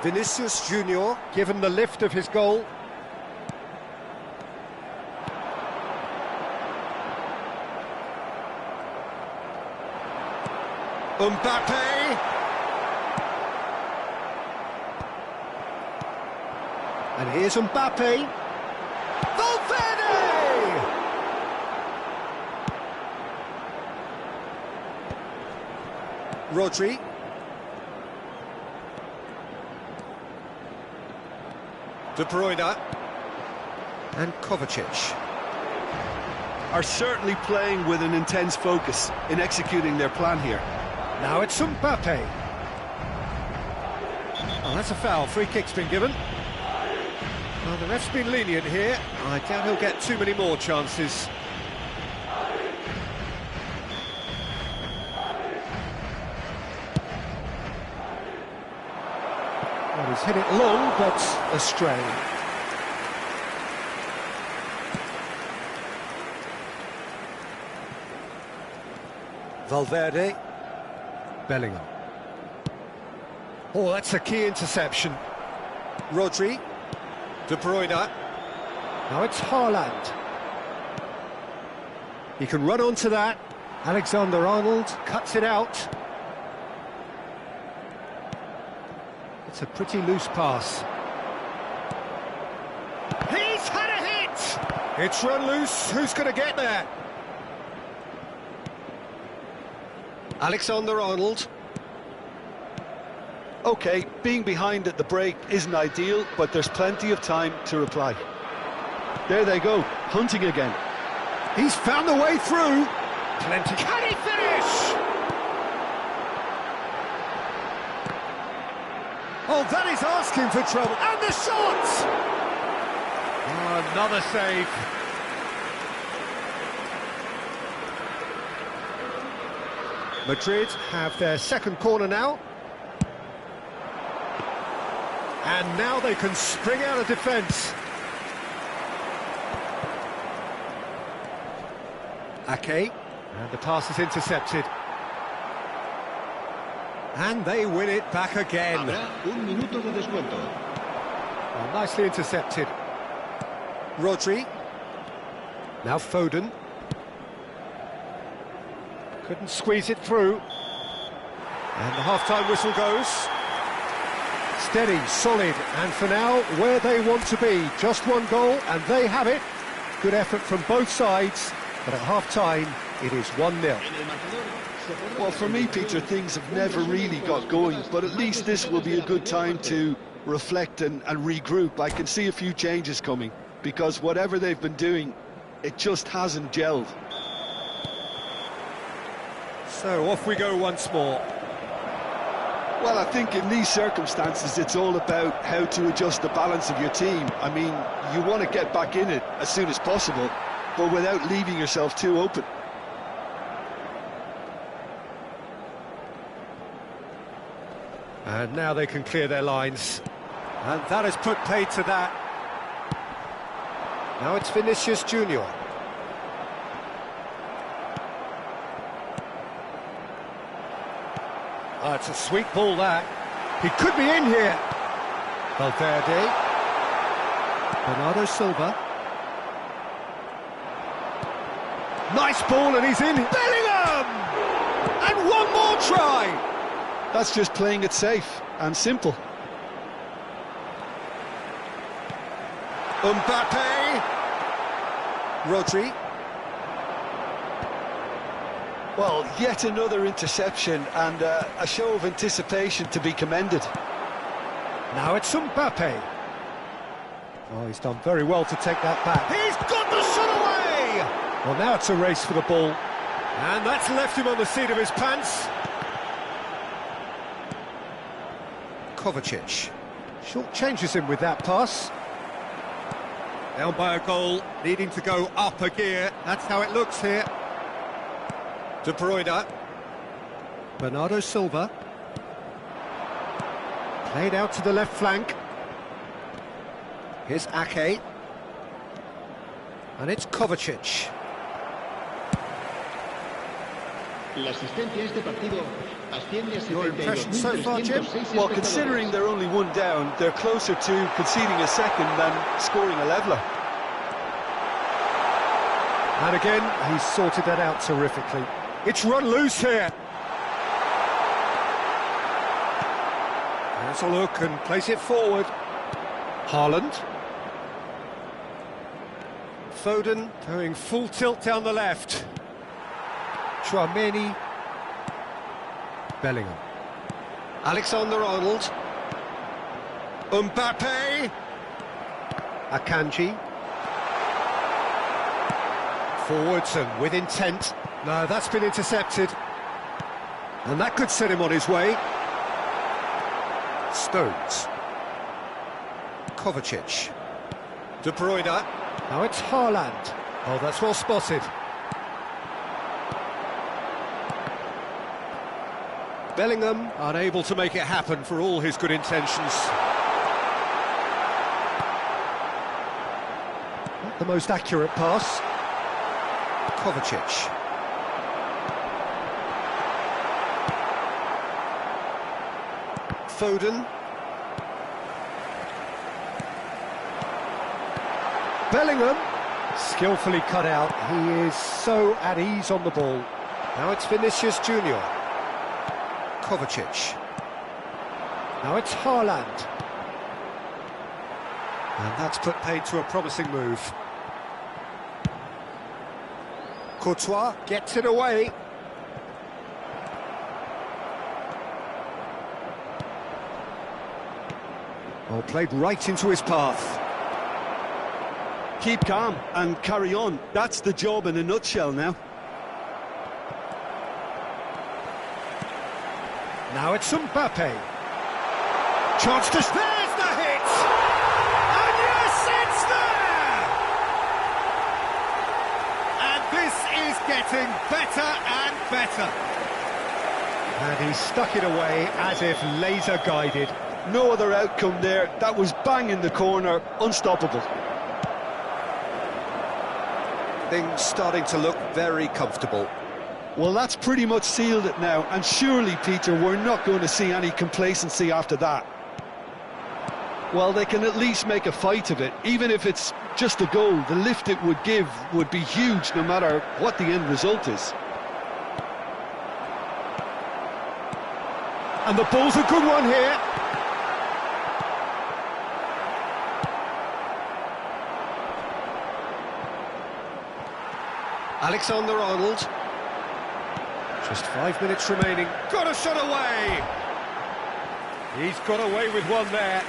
Vinicius Junior, given the lift of his goal. Mbappe. And here's Mbappe. Valverde! Rodri. De Bruyne. And Kovacic. Are certainly playing with an intense focus in executing their plan here. Now it's Mbappe. Oh, that's a foul. Free kick's been given. Well, the ref's been lenient here. I doubt he'll get too many more chances. Well, he's hit it long, but astray. Valverde. Bellingham. Oh, that's a key interception. Rodri. De Bruyne. Now it's Haaland. He can run onto that. Alexander-Arnold cuts it out. It's a pretty loose pass. He's had a hit! It's run loose. Who's going to get there? Alexander-Arnold. Okay, being behind at the break isn't ideal, but there's plenty of time to reply. There they go, hunting again. He's found the way through. Plenty. Can he finish? Oh, that is asking for trouble. And the shot! Oh, another save. Madrid have their second corner now. And now they can spring out of defence. Ake, and the pass is intercepted. And they win it back again. Oh, nicely intercepted. Rodri. Now Foden. Couldn't squeeze it through. And the half-time whistle goes. Steady, solid, and for now, where they want to be. Just one goal, and they have it. Good effort from both sides, but at half-time, it is 1-0. Well, for me, Peter, things have never really got going, but at least this will be a good time to reflect and regroup. I can see a few changes coming, because whatever they've been doing, it just hasn't gelled. So, off we go once more. Well, I think in these circumstances, it's all about how to adjust the balance of your team. I mean, you want to get back in it as soon as possible, but without leaving yourself too open. And now they can clear their lines. And that has put paid to that. Now it's Vinicius Junior. Oh, it's a sweet ball, that. He could be in here. Valverde. Bernardo Silva. Nice ball, and he's in. Bellingham! And one more try! That's just playing it safe and simple. Mbappe. Rodri. Well, yet another interception and a show of anticipation to be commended. Now it's Mbappe. Oh, he's done very well to take that back. He's got the shot away! Well, now it's a race for the ball. And that's left him on the seat of his pants. Kovacic. Short changes him with that pass. Down by a goal, needing to go up a gear. That's how it looks here. De Bruyne. Bernardo Silva. Played out to the left flank. Here's Ake. And it's Kovacic. Your impression so far, Jim? Well, considering they're only one down, they're closer to conceding a second than scoring a leveller. And again, he's sorted that out terrifically. It's run loose here. Let's a look and place it forward. Haaland. Foden going full tilt down the left. Chouameni. Bellingham. Alexander-Arnold. Mbappe. Akanji. Forwards and with intent. No, that's been intercepted. And that could set him on his way. Stones. Kovacic. De Bruyne. Now it's Haaland. Oh, that's well spotted. Bellingham unable to make it happen for all his good intentions. Not the most accurate pass. Kovacic. Foden. Bellingham, skillfully cut out. He is so at ease on the ball. Now it's Vinicius Junior. Kovacic. Now it's Haaland. And that's put paid to a promising move. Courtois gets it away. Well, played right into his path. Keep calm and carry on. That's the job in a nutshell now. Now it's Mbappe. Chance to... There's the hit! And yes, it's there! And this is getting better and better. And he stuck it away as if laser-guided. No other outcome there. That was bang in the corner, unstoppable. Things starting to look very comfortable. Well, that's pretty much sealed it now, and surely, Peter, we're not going to see any complacency after that. Well, they can at least make a fight of it, even if it's just a goal. The lift it would give would be huge, no matter what the end result is. And the ball's a good one here. Alexander-Arnold. Just 5 minutes remaining. Got a shot away! He's got away with one there.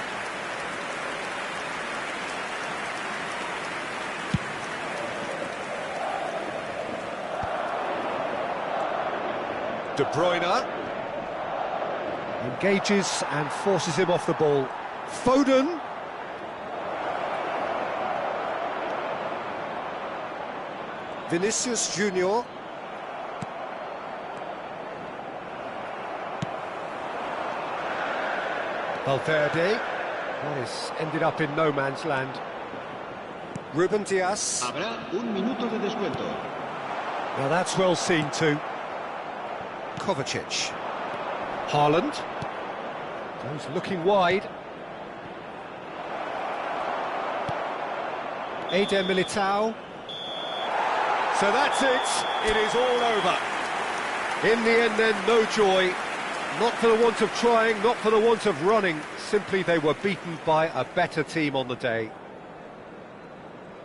De Bruyne. Engages and forces him off the ball. Foden. Vinicius Junior. Valverde. That has ended up in no man's land. Ruben Dias. Habrá un minuto de descuento. Now that's well seen too. Kovacic. Haaland. Goes looking wide. Eder Militao. So that's it. It is all over. In the end then, no joy. Not for the want of trying, not for the want of running. Simply they were beaten by a better team on the day.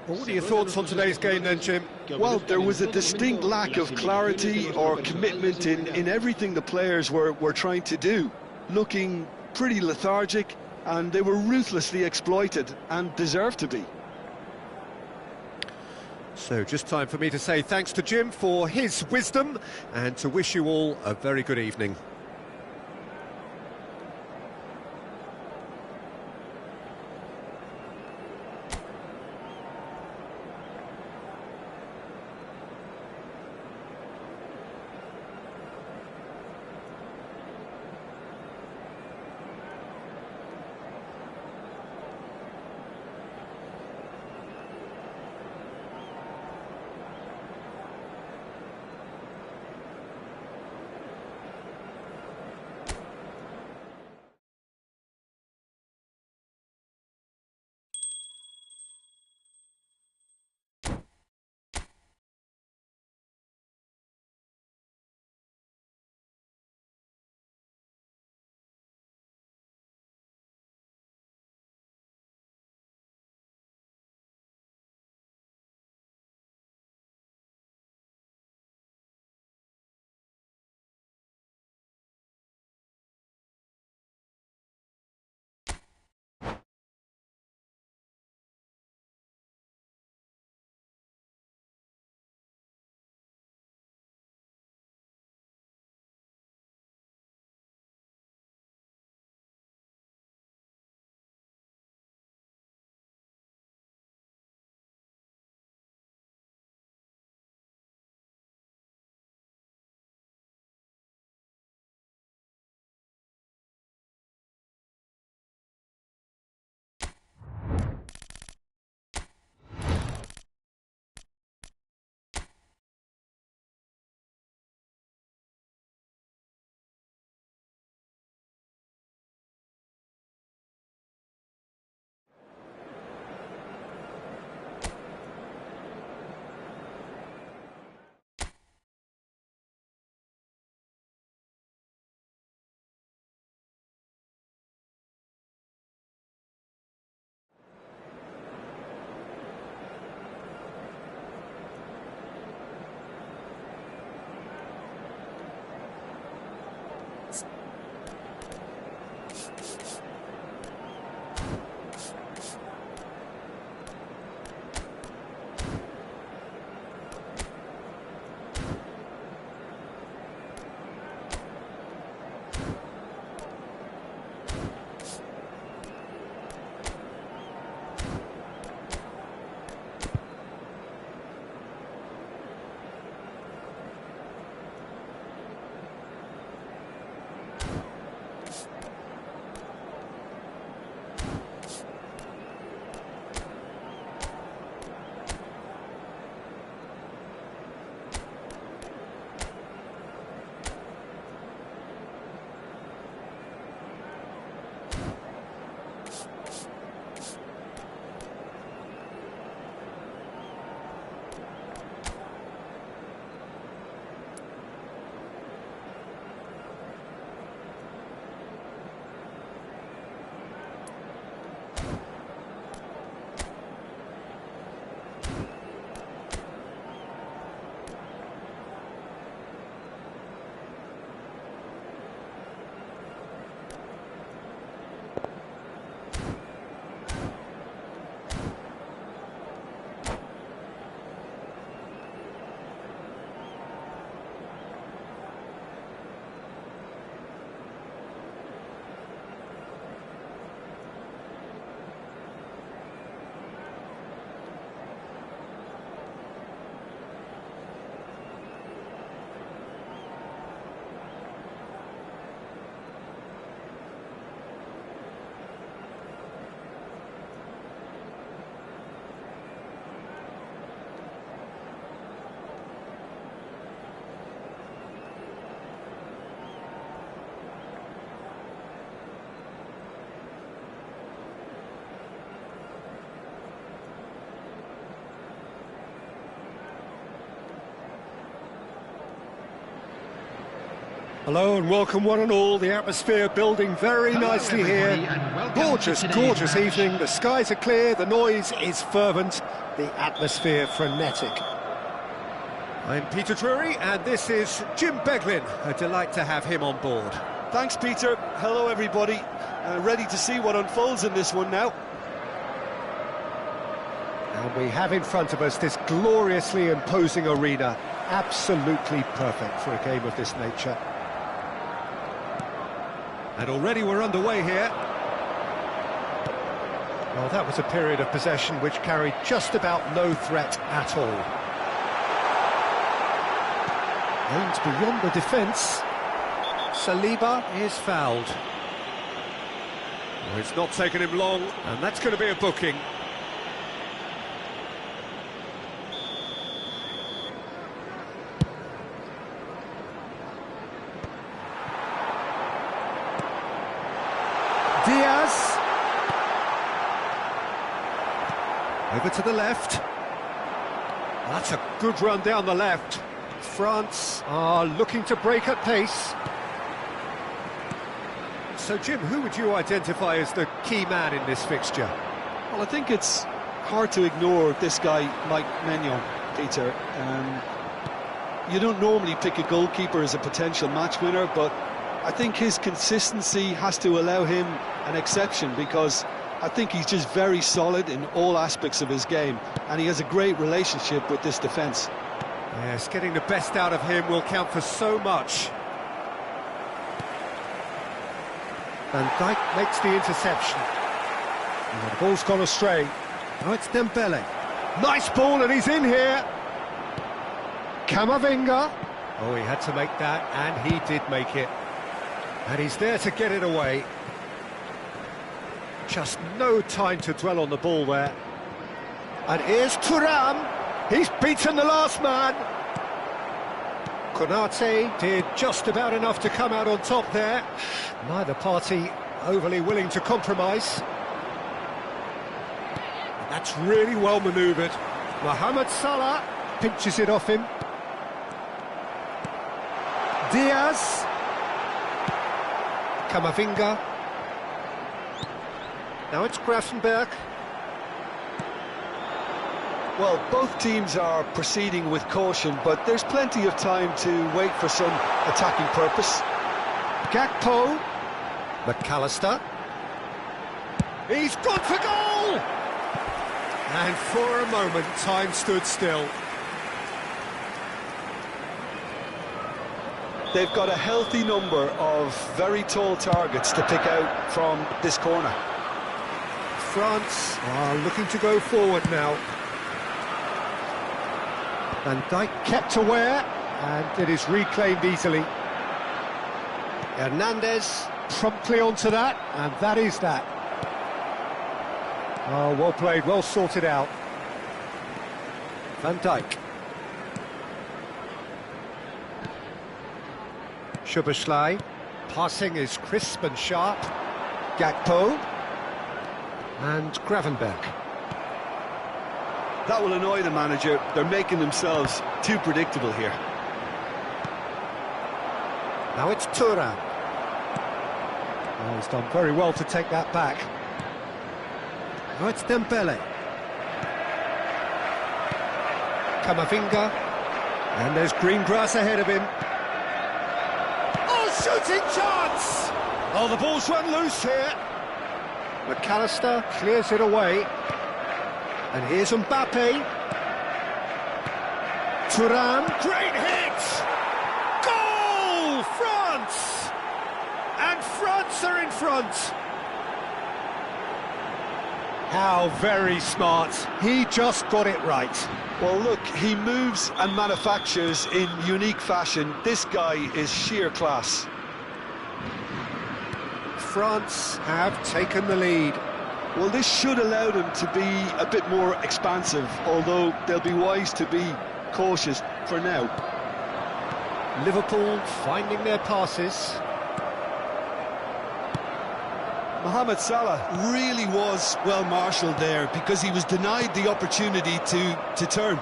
Well, what are your thoughts on today's game then, Jim? Well, there was a distinct lack of clarity or commitment in everything the players were trying to do. Looking pretty lethargic, and they were ruthlessly exploited and deserved to be. So just time for me to say thanks to Jim for his wisdom and to wish you all a very good evening. Hello and welcome one and all. The atmosphere building very nicely here. Gorgeous, gorgeous evening. The skies are clear, the noise is fervent, the atmosphere frenetic. I'm Peter Drury and this is Jim Beglin. A delight to have him on board. Thanks, Peter. Hello, everybody. Ready to see what unfolds in this one now. And we have in front of us this gloriously imposing arena. Absolutely perfect for a game of this nature. And already we're underway here. Well, that was a period of possession which carried just about no threat at all. Aimed beyond the defence. Saliba is fouled. Well, it's not taken him long, and that's going to be a booking. Diaz. Over to the left. That's a good run down the left. France are looking to break at pace. So, Jim, who would you identify as the key man in this fixture? Well, I think it's hard to ignore this guy, Mike Maignan, Peter. You don't normally pick a goalkeeper as a potential match winner, but I think his consistency has to allow him an exception, because I think he's just very solid in all aspects of his game, and he has a great relationship with this defence. Yes, getting the best out of him will count for so much. Van Dijk makes the interception. And the ball's gone astray. Now it's Dembele. Nice ball, and he's in here. Camavinga. Oh, he had to make that, and he did make it. And he's there to get it away. Just no time to dwell on the ball there. And here's Thuram. He's beaten the last man. Konate did just about enough to come out on top there. Neither party overly willing to compromise. And that's really well manoeuvred. Mohamed Salah pinches it off him. Diaz. Camavinga. Now it's Grafenberg. Well, both teams are proceeding with caution, but there's plenty of time to wait for some attacking purpose. Gakpo. McAllister. He's gone for goal! And for a moment, time stood still. They've got a healthy number of very tall targets to pick out from this corner. France are looking to go forward now. Van Dijk kept aware, and it is reclaimed easily. Hernandez promptly onto that, and that is that. Oh, well played, well sorted out. Van Dijk. Szoboszlai. Passing is crisp and sharp. Gakpo. And Gravenberg. That will annoy the manager. They're making themselves too predictable here. Now it's Thuram. Oh, he's done very well to take that back. Now it's Dembele. Camavinga. And there's green grass ahead of him. Oh, shooting chance! Oh, the ball's run loose here. McAllister clears it away. And here's Mbappe. Thuram, great hit! Goal! France! And France are in front. How very smart. He just got it right. Well, look, he moves and manufactures in unique fashion. This guy is sheer class. France have taken the lead. Well, this should allow them to be a bit more expansive, although they'll be wise to be cautious for now. Liverpool finding their passes. Mohamed Salah really was well marshalled there, because he was denied the opportunity to turn.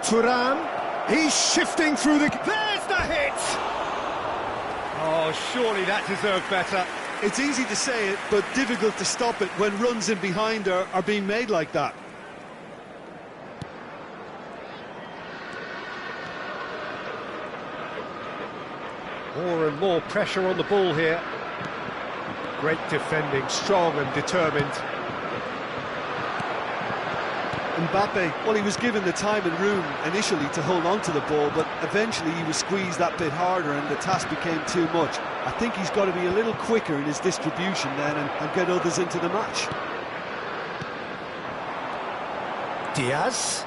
Thuram, he's shifting through the... There's the Oh, surely that deserved better. It's easy to say it, but difficult to stop it when runs in behind are being made like that. More and more pressure on the ball here. Great defending, strong and determined. Mbappe, well, he was given the time and room initially to hold on to the ball, but eventually he was squeezed that bit harder and the task became too much. I think he's got to be a little quicker in his distribution then and get others into the match. Diaz.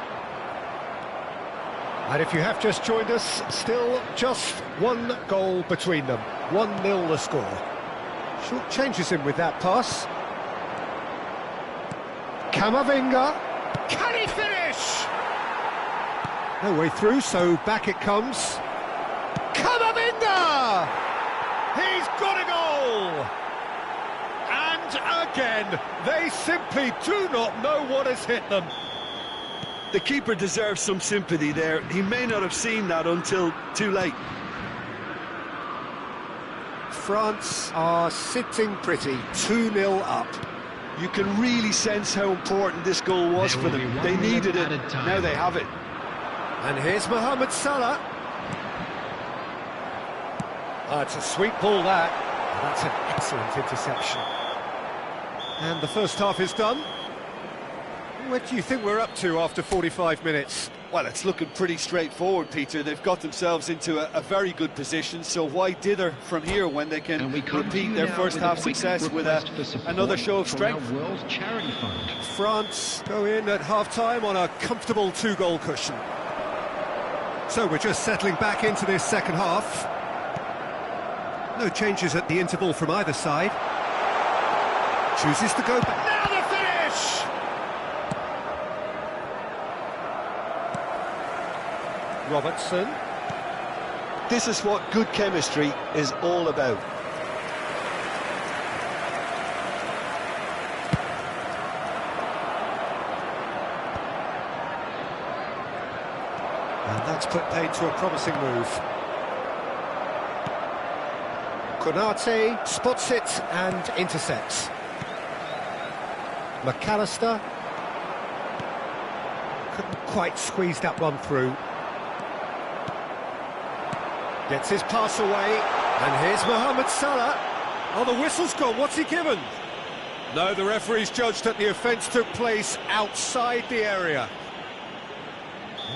And if you have just joined us, still just one goal between them. 1-0 the score. Short changes him with that pass. Camavinga. Can he finish? No way through, so back it comes. Camavinga! He's got a goal! And again, they simply do not know what has hit them. The keeper deserves some sympathy there. He may not have seen that until too late. France are sitting pretty, 2-0 up. You can really sense how important this goal was for them. They needed it, now they have it. And here's Mohamed Salah. Oh, it's a sweet ball, that. That's an excellent interception. And the first half is done. What do you think we're up to after 45 minutes? Well, it's looking pretty straightforward, Peter. They've got themselves into a very good position, so why dither from here when they can repeat their first half success with another show of strength? World Charity Fund. France go in at half-time on a comfortable 2-goal cushion. So we're just settling back into this second half. No changes at the interval from either side. Chooses to go back. Now the finish! Robertson. This is what good chemistry is all about. And that's put paid to a promising move. Konate spots it and intercepts. McAllister couldn't quite squeeze that one through. Gets his pass away, and here's Mohamed Salah. Oh, the whistle's gone, what's he given? No, the referee's judged that the offence took place outside the area.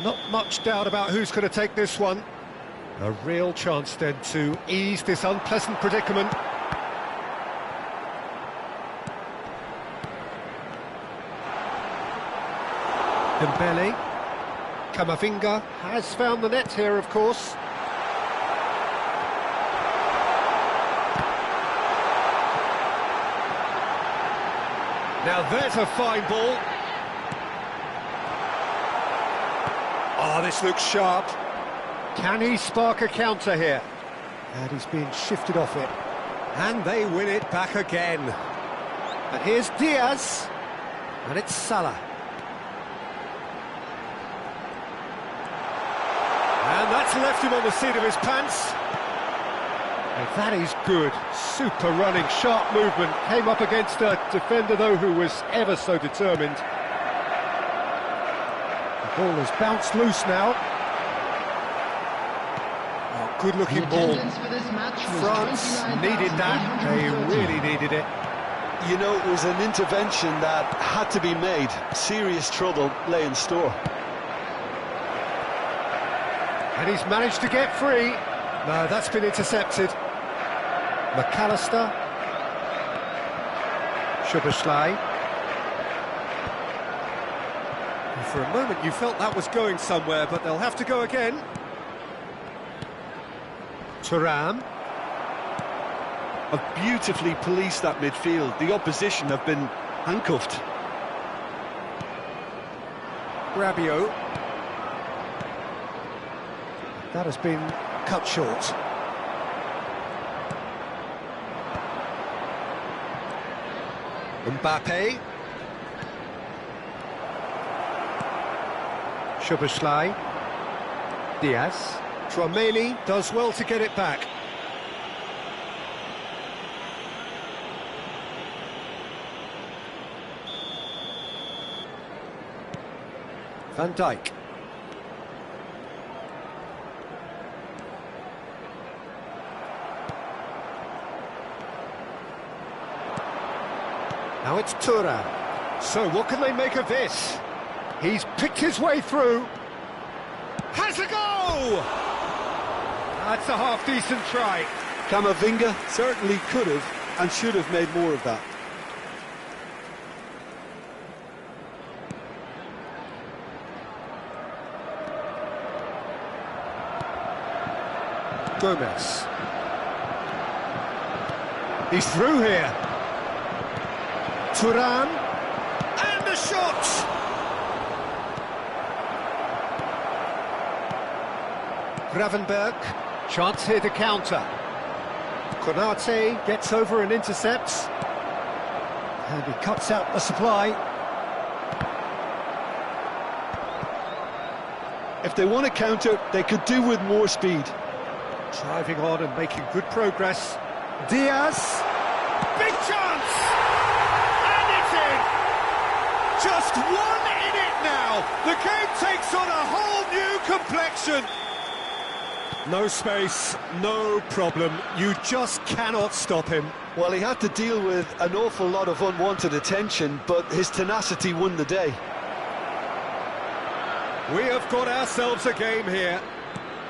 Not much doubt about who's going to take this one. A real chance then to ease this unpleasant predicament. Dembele. Camavinga has found the net here, of course. Now there's a fine ball. Oh, this looks sharp. Can he spark a counter here? And he's being shifted off it. And they win it back again. And here's Diaz. And it's Salah. And that's left him on the seat of his pants. And that is good. Super running, sharp movement. Came up against a defender, though, who was ever so determined. The ball has bounced loose now. Oh, good-looking ball. France needed that. They really needed it. You know, it was an intervention that had to be made. Serious trouble lay in store. And he's managed to get free. No, that's been intercepted. McAllister. Szoboszlai. And for a moment you felt that was going somewhere, but they'll have to go again. Thuram. Have beautifully policed that midfield. The opposition have been handcuffed. Rabiot. That has been cut short. Mbappe. Szoboszlai. Diaz. Tchouaméni does well to get it back. Van Dijk. Now it's Thuram. So what can they make of this? He's picked his way through. Has a go! That's a half-decent try. Camavinga certainly could have and should have made more of that. Gomez. He's through here. Thuram. And the shot! Gravenberg. Chance here to counter. Konate gets over and intercepts. And he cuts out the supply. If they want to counter, they could do with more speed. Driving on and making good progress. Diaz. Big chance! And it's in! Just 1 in it now! The game takes on a whole new complexion! No space, no problem. You just cannot stop him. Well, he had to deal with an awful lot of unwanted attention, but his tenacity won the day. We have got ourselves a game here.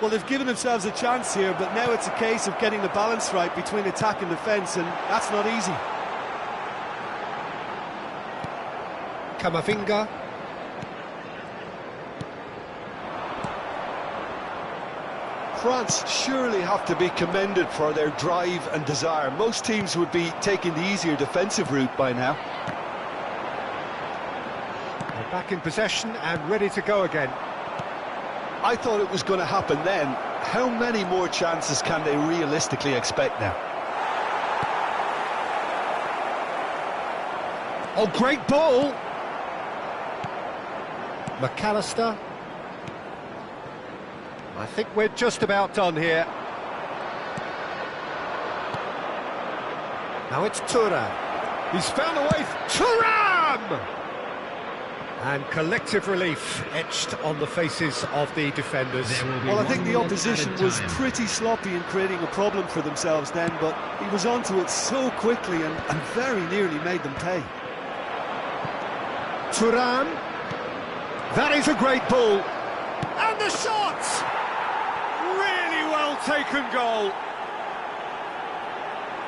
Well, they've given themselves a chance here, but now it's a case of getting the balance right between attack and defence, and that's not easy. Camavinga. France surely have to be commended for their drive and desire. Most teams would be taking the easier defensive route by now. They're back in possession and ready to go again. I thought it was going to happen then. How many more chances can they realistically expect now? Oh, great ball! McAllister. I think we're just about done here. Now it's Thuram. He's found a way. Thuram! And collective relief etched on the faces of the defenders. Well, I think the opposition was pretty sloppy in creating a problem for themselves then, but he was onto it so quickly and very nearly made them pay. Thuram. That is a great ball. And the shot! Really well taken goal.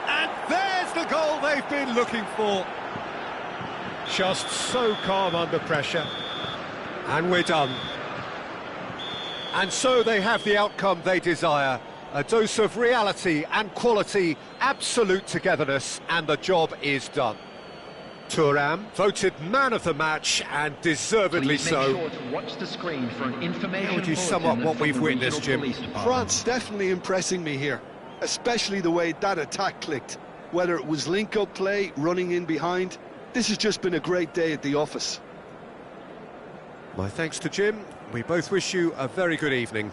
And there's the goal they've been looking for. Just so calm under pressure. And we're done. And so they have the outcome they desire. A dose of reality and quality, absolute togetherness, and the job is done. Thuram voted man of the match, and deservedly so. Sure to watch the screen for an information. How would you sum up what we've witnessed, Jim? France definitely impressing me here, especially the way that attack clicked. Whether it was link-up play, running in behind, this has just been a great day at the office. My thanks to Jim. We both wish you a very good evening.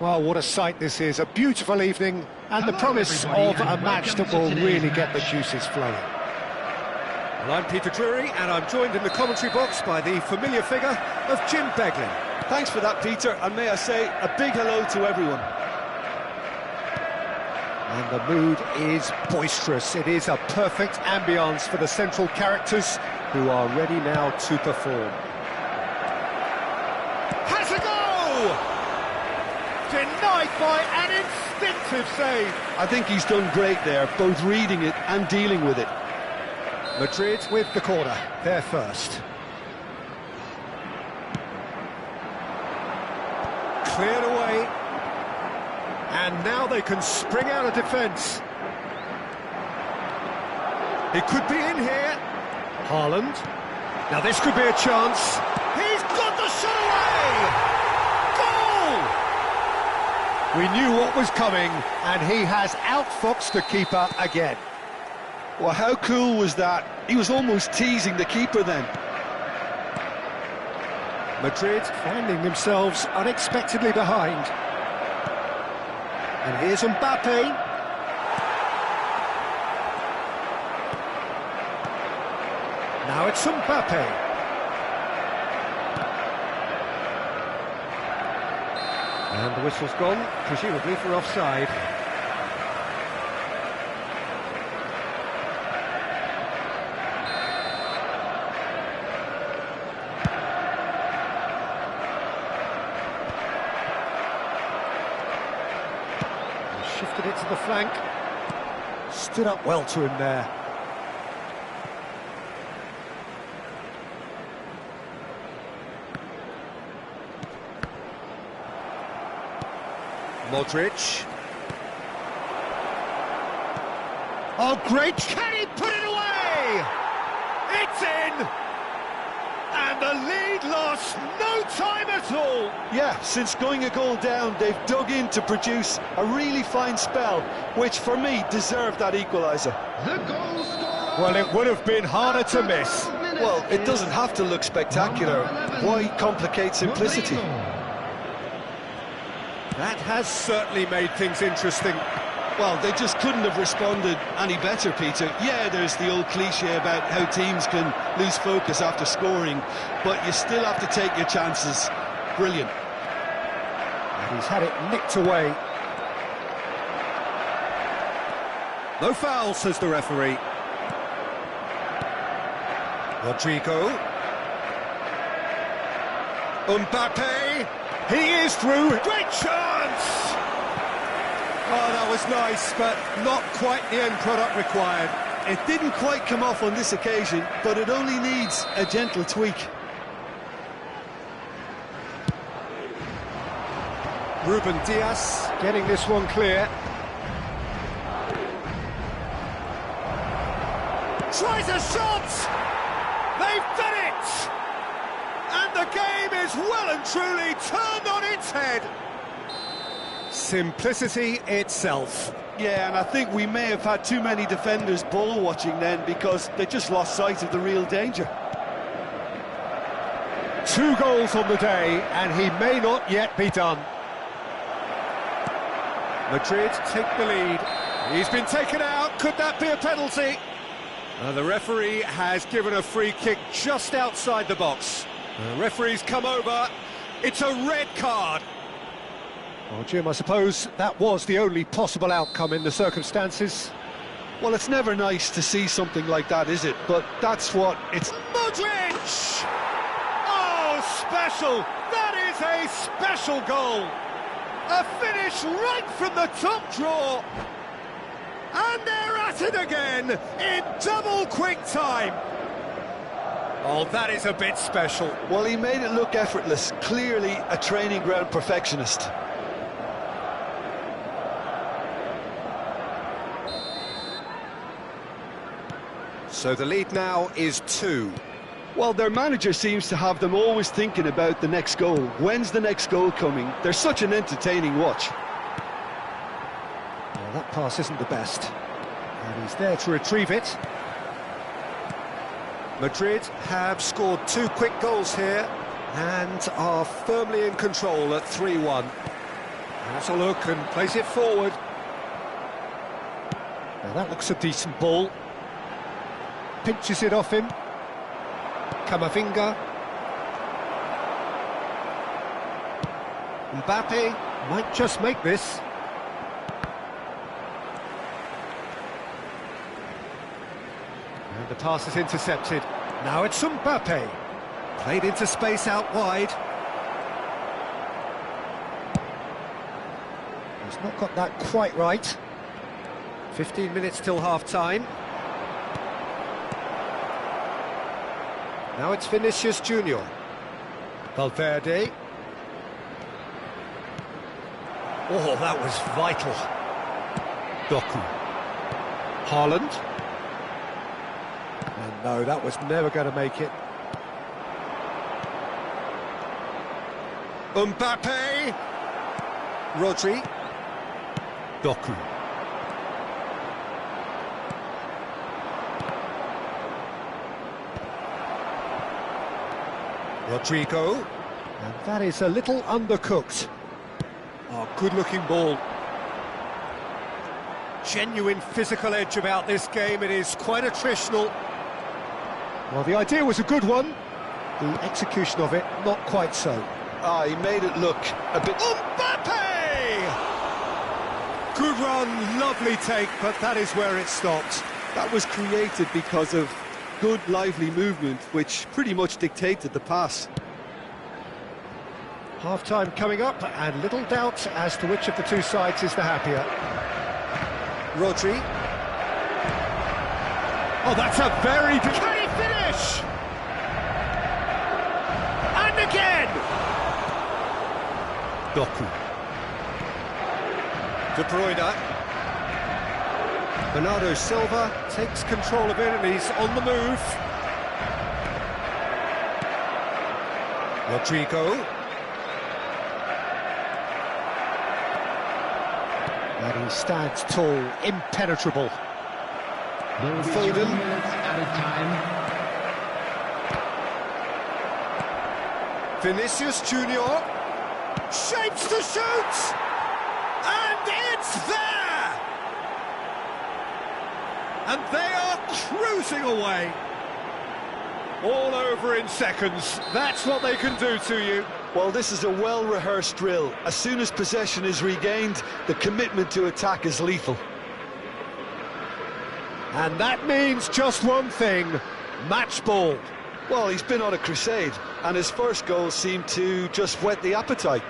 Well, what a sight this is, a beautiful evening, and the promise of a match that will really get the juices flowing. Well, I'm Peter Drury, and I'm joined in the commentary box by the familiar figure of Jim Beglin. Thanks for that, Peter, and may I say a big hello to everyone. And the mood is boisterous. It is a perfect ambience for the central characters who are ready now to perform. Has a goal! Denied by an instinctive save. I think he's done great there, both reading it and dealing with it. Madrid with the corner, they're first. Cleared away. And now they can spring out of defence. It could be in here. Haaland. Now this could be a chance. He's got the shot away! We knew what was coming, and he has outfoxed the keeper again. Well, how cool was that? He was almost teasing the keeper then. Madrid finding themselves unexpectedly behind. And here's Mbappe. Now it's Mbappe. And the whistle's gone, presumably for offside. He shifted it to the flank. Stood up well to him there. Modric. Oh, great! Can he put it away? It's in! And the lead lost no time at all. Yeah, since going a goal down, they've dug in to produce a really fine spell, which for me deserved that equaliser. Well, it would have been harder to miss. Well, it doesn't have to look spectacular. Why complicate simplicity? That has certainly made things interesting. Well, they just couldn't have responded any better, Peter. Yeah, there's the old cliche about how teams can lose focus after scoring, but you still have to take your chances. Brilliant. And he's had it nicked away. No foul, says the referee. Rodrigo. Mbappe. He is through. Great chance! Oh, that was nice, but not quite the end product required. It didn't quite come off on this occasion, but it only needs a gentle tweak. Ruben Diaz getting this one clear. Tries a shot! They've done it! And the game is well and truly turned on its head. Simplicity itself. Yeah, and I think we may have had too many defenders ball watching then because they just lost sight of the real danger. 2 goals on the day, and he may not yet be done. Madrid take the lead. He's been taken out. Could that be a penalty? The referee has given a free kick just outside the box. The referee's come over. It's a red card. Well, Jim, I suppose that was the only possible outcome in the circumstances. Well, it's never nice to see something like that, is it? But that's what it's... Modric! Oh, special! That is a special goal! A finish right from the top draw! And they're at it again in double quick time! Oh, that is a bit special. Well, he made it look effortless. Clearly a training ground perfectionist. So the lead now is 2. Well, their manager seems to have them always thinking about the next goal. When's the next goal coming? They're such an entertaining watch. Well, that pass isn't the best. And he's there to retrieve it. Madrid have scored 2 quick goals here and are firmly in control at 3-1. Has a look and plays it forward. Now that looks a decent ball. Pinches it off him. Camavinga. Mbappe might just make this. And the pass is intercepted. Now it's Mbappe. Played into space out wide. He's not got that quite right. 15 minutes till half-time. Now it's Vinicius Junior. Valverde. Oh, that was vital. Doku. Haaland. And no, that was never going to make it. Mbappe. Rodri. Doku. Rodrigo, and that is a little undercooked. Oh, good-looking ball. Genuine physical edge about this game. It is quite attritional. Well, the idea was a good one. The execution of it, not quite so. Ah, he made it look a bit... Mbappe! Good run, lovely take, but that is where it stopped. That was created because of good, lively movement, which pretty much dictated the pass. Half-time coming up, and little doubt as to which of the two sides is the happier. Rodri. Oh, that's a very... Can he finish? And again! Doku. De Bruyne. Bernardo Silva takes control of it and he's on the move. Rodrigo. And he stands tall, impenetrable. There will be 2 Foden. minutes at a time. Vinicius Junior shapes to shoot, and it's there. And they are cruising away. All over in seconds. That's what they can do to you. Well, this is a well-rehearsed drill. As soon as possession is regained, the commitment to attack is lethal. And that means just one thing, match ball. Well, he's been on a crusade, and his first goal seemed to just whet the appetite.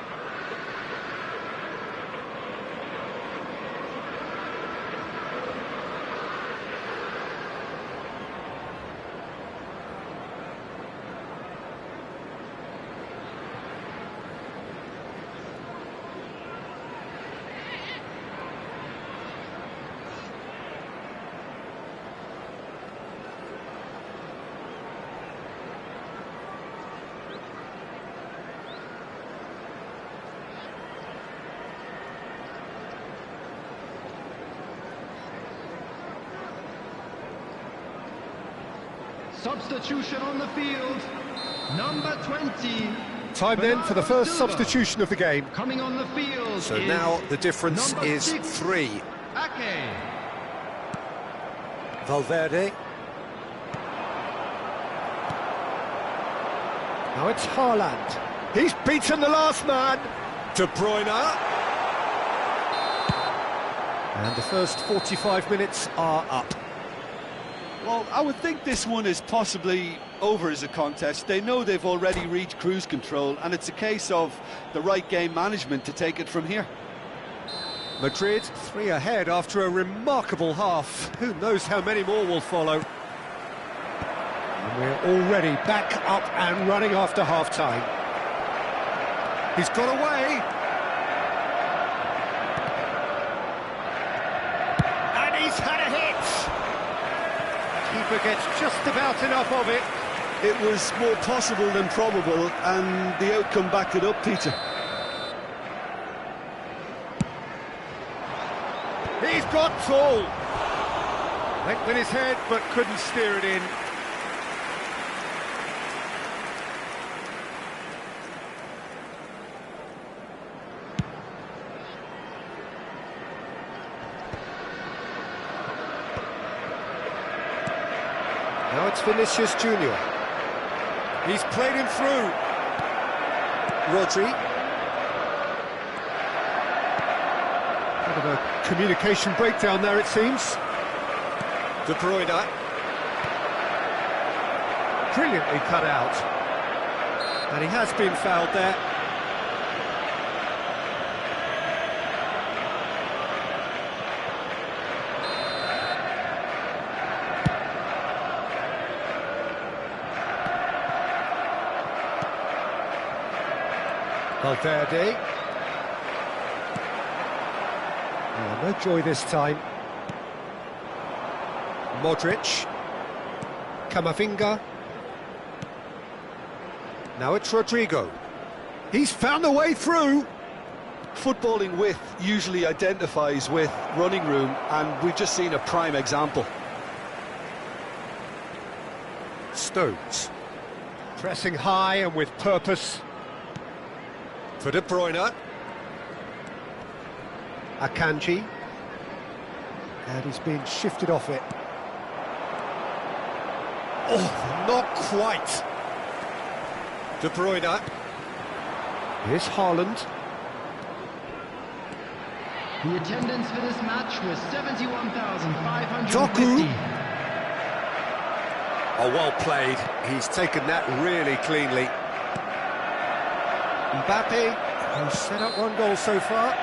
Substitution on the field. Number 20. Time then for the first substitution of the game. Coming on the field. So is now the difference number is 6, 3. Ake. Valverde. Now it's Haaland. He's beaten the last man. De Bruyne. And the first 45 minutes are up. Well, I would think this one is possibly over as a contest. They know they've already reached cruise control, and it's a case of the right game management to take it from here. Madrid 3 ahead after a remarkable half. Who knows how many more will follow. And we're already back up and running after half-time. He's got away. And he's had a hit. Keeper gets just about enough of it. It was more possible than probable, and the outcome backed it up, Peter. He's got tall. Went with his head, but couldn't steer it in. Now it's Vinicius Junior. He's played him through. Rodri. Bit of a communication breakdown there, it seems. De Bruyne. Brilliantly cut out. And he has been fouled there. Valverde. Oh, no joy this time. Modric. Camavinga. Now it's Rodrigo. He's found a way through. Footballing width usually identifies with running room, and we've just seen a prime example. Stones. Pressing high and with purpose. For De Bruyne. Akanji. And he's been shifted off it. Oh, not quite. De Bruyne. Here's Haaland. The attendance for this match was 71,550. Doku. Oh, well played. He's taken that really cleanly. Mbappe, who's set up one goal so far.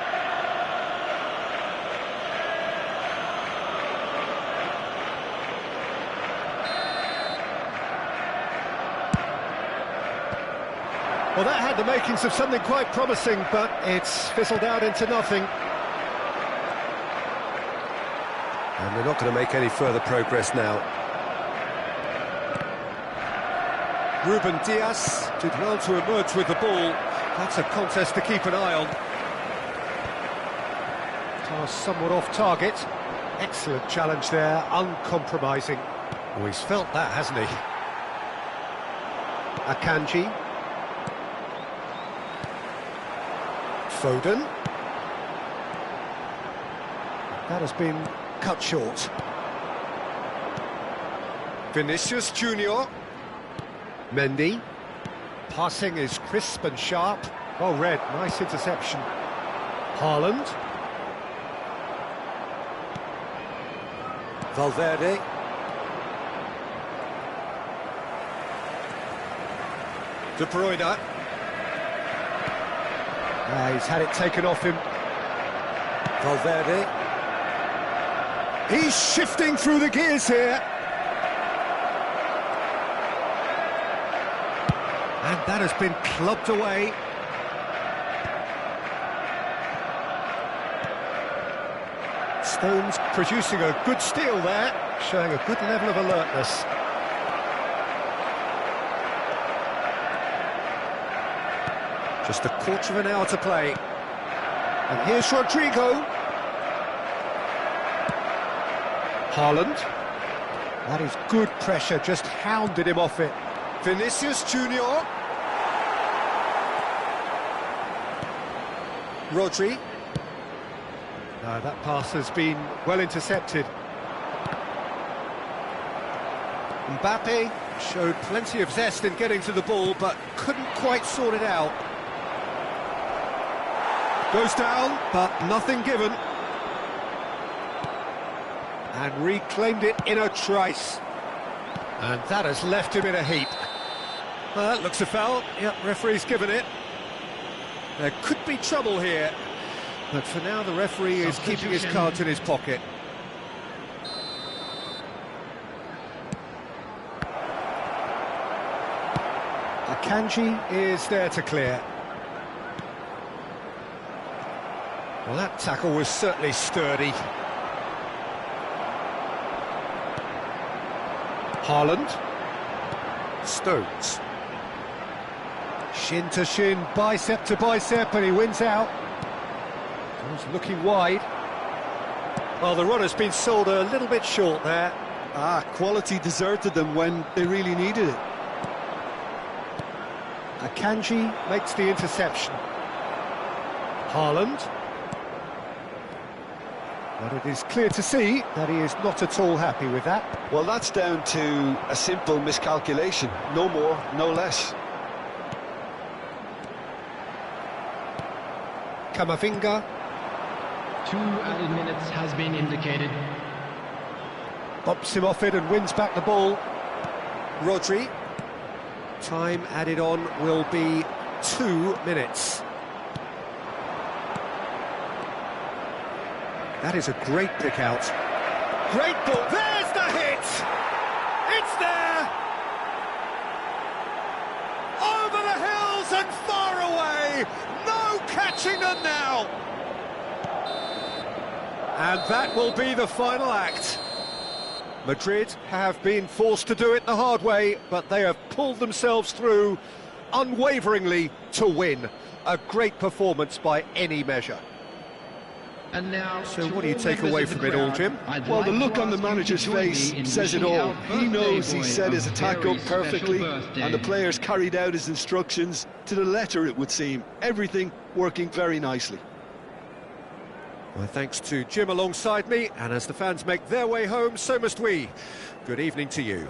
Well, that had the makings of something quite promising, but it's fizzled out into nothing. And they're not going to make any further progress now. Ruben Dias did well to emerge with the ball. That's a contest to keep an eye on. Pass somewhat off target. Excellent challenge there, uncompromising. Oh, he's felt that, hasn't he? Akanji. Foden. That has been cut short. Vinicius Junior. Mendy. Passing is crisp and sharp. Well read, nice interception. Haaland. Valverde. De Bruyne. He's had it taken off him. Valverde. He's shifting through the gears here. And that has been clubbed away. Stones producing a good steal there, showing a good level of alertness. Just a quarter of an hour to play. And here's Rodrigo. Haaland. That is good pressure, just hounded him off it. Vinicius Junior. Rodri. No, that pass has been well intercepted. Mbappe showed plenty of zest in getting to the ball, but couldn't quite sort it out. Goes down, but nothing given. and reclaimed it in a trice. And that has left him in a heap. Well, that looks a foul. Yep, referee's given it. There could be trouble here, but for now the referee is keeping his cards in his pocket. Akanji is there to clear. Well, that tackle was certainly sturdy. Haaland. Stones. Shin to shin, bicep to bicep, and he wins out. He's looking wide. Well, the runner's been sold a little bit short there. Quality deserted them when they really needed it. Akanji makes the interception. Haaland. But it is clear to see that he is not at all happy with that. Well, that's down to a simple miscalculation. No more, no less. Kamavinga. 2 added minutes has been indicated. Bumps him off it and wins back the ball. Rodri. Time added on will be 2 minutes. That is a great pick out. Great ball. There's the hit! It's there! Over the hills and far away! No catching them now! And that will be the final act. Madrid have been forced to do it the hard way, but they have pulled themselves through unwaveringly to win. A great performance by any measure. And now, so what do you take away from it all, Jim? Well, the look on the manager's face says it all. He knows he set his attack up perfectly, and the players carried out his instructions to the letter, it would seem. Everything working very nicely. Well, thanks to Jim alongside me, and as the fans make their way home, so must we. Good evening to you.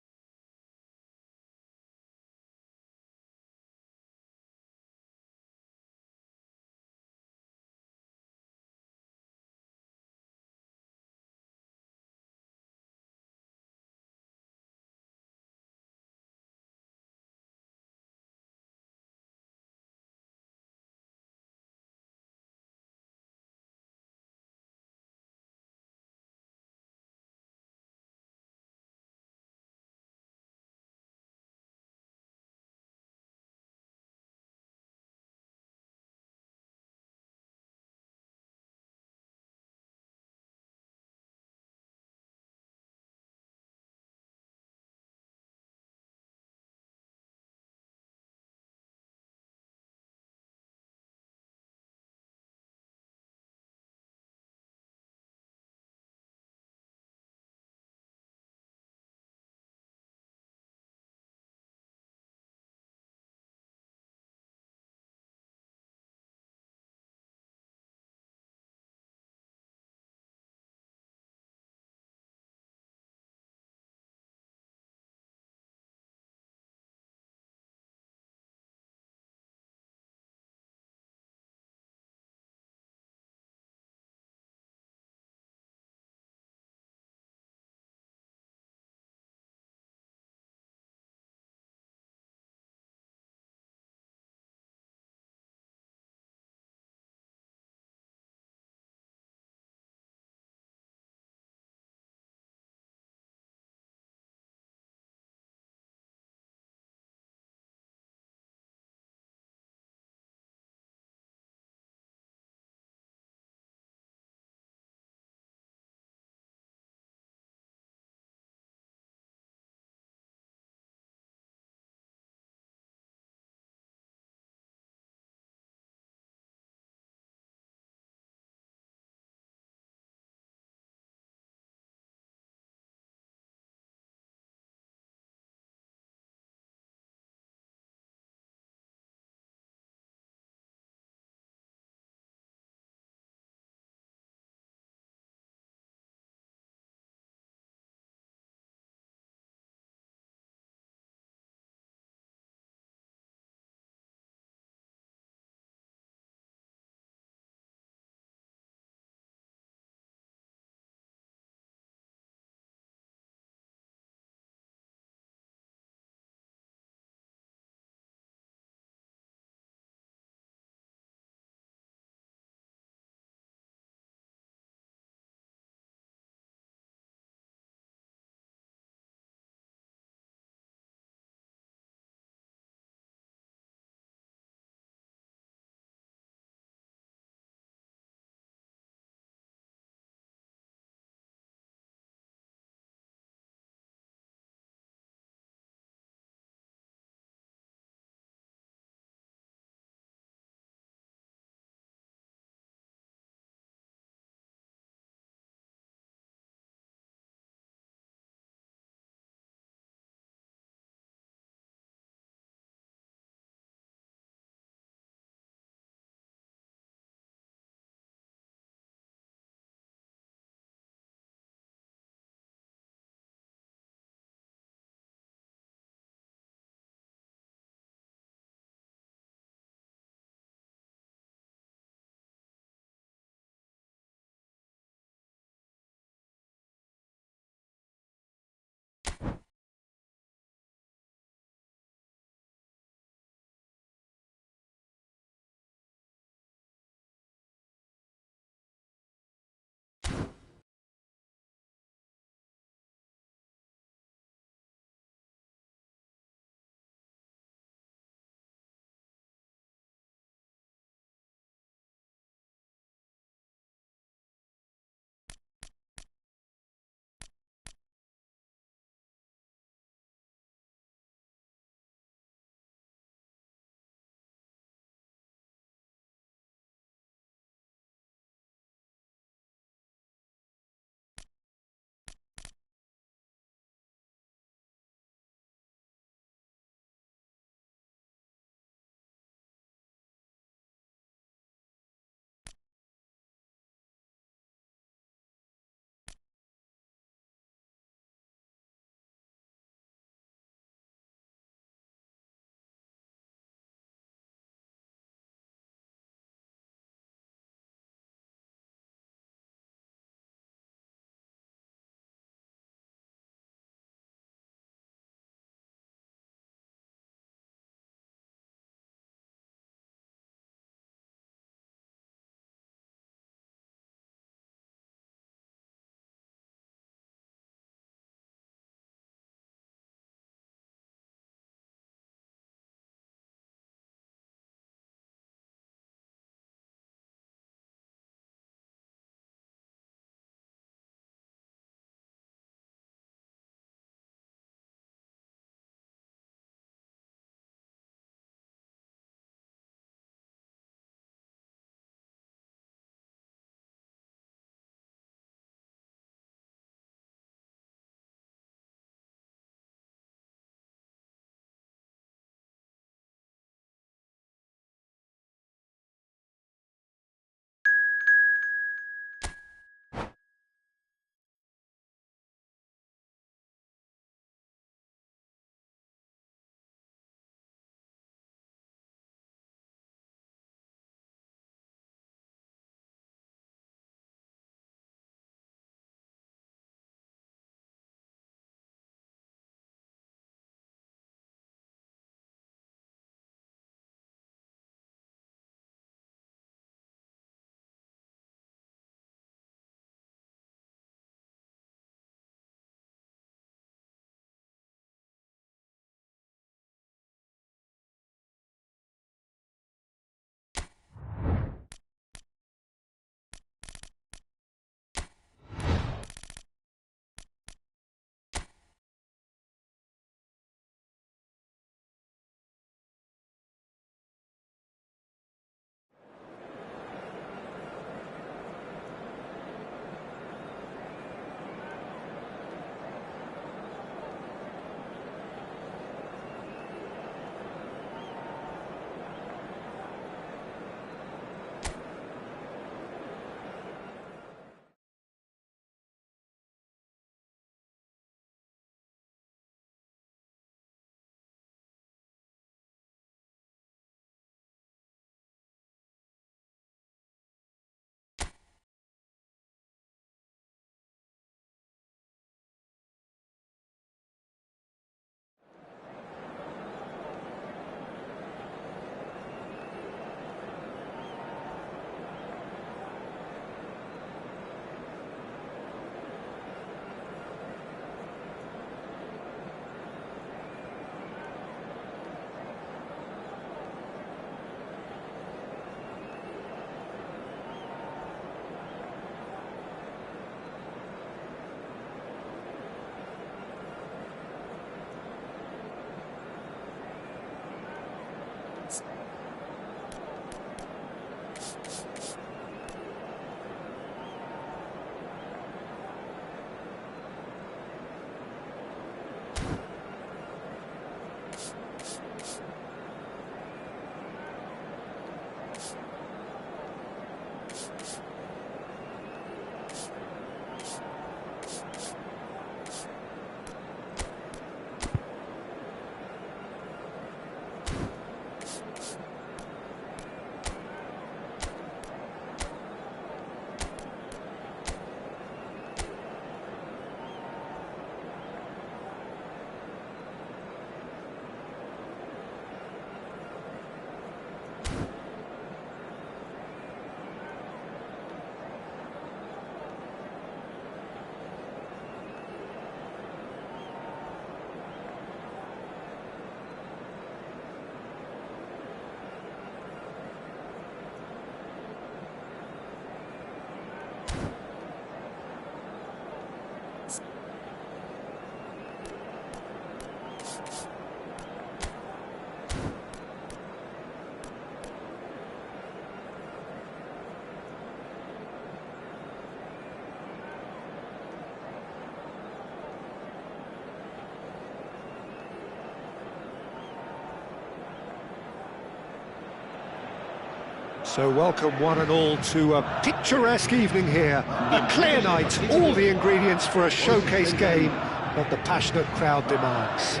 So welcome one and all to a picturesque evening here. A clear night, all the ingredients for a showcase game that the passionate crowd demands.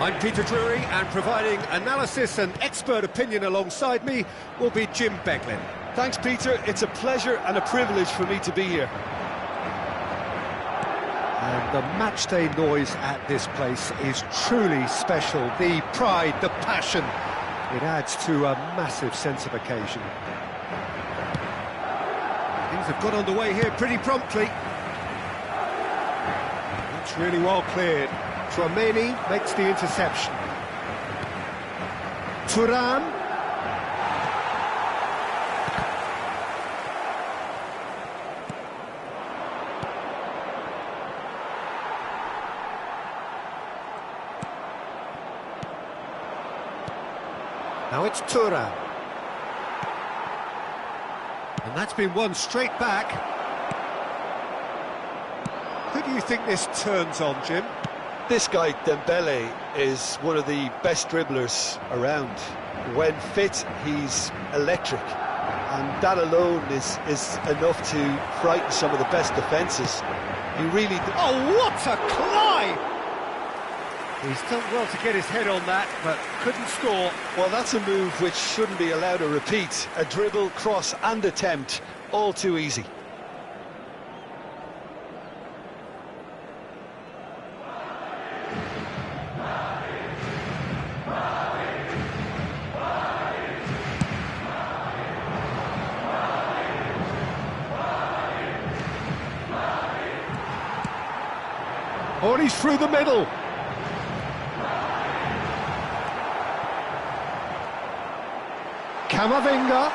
I'm Peter Drury, and providing analysis and expert opinion alongside me will be Jim Beglin. Thanks, Peter. It's a pleasure and a privilege for me to be here. And the matchday noise at this place is truly special. The pride, the passion, it adds to a massive sense of occasion. Things have got underway here pretty promptly. It's really well cleared. Trameni makes the interception. Thuram. Now it's Thuram. And that's been won straight back. Who do you think this turns on, Jim? This guy, Dembele, is one of the best dribblers around. When fit, he's electric. And that alone is enough to frighten some of the best defences. He really... Oh, what a climb! He's done well to get his head on that, but couldn't score. Well, that's a move which shouldn't be allowed to repeat. A dribble, cross and attempt, all too easy. Oh, and he's through the middle. Camavinga.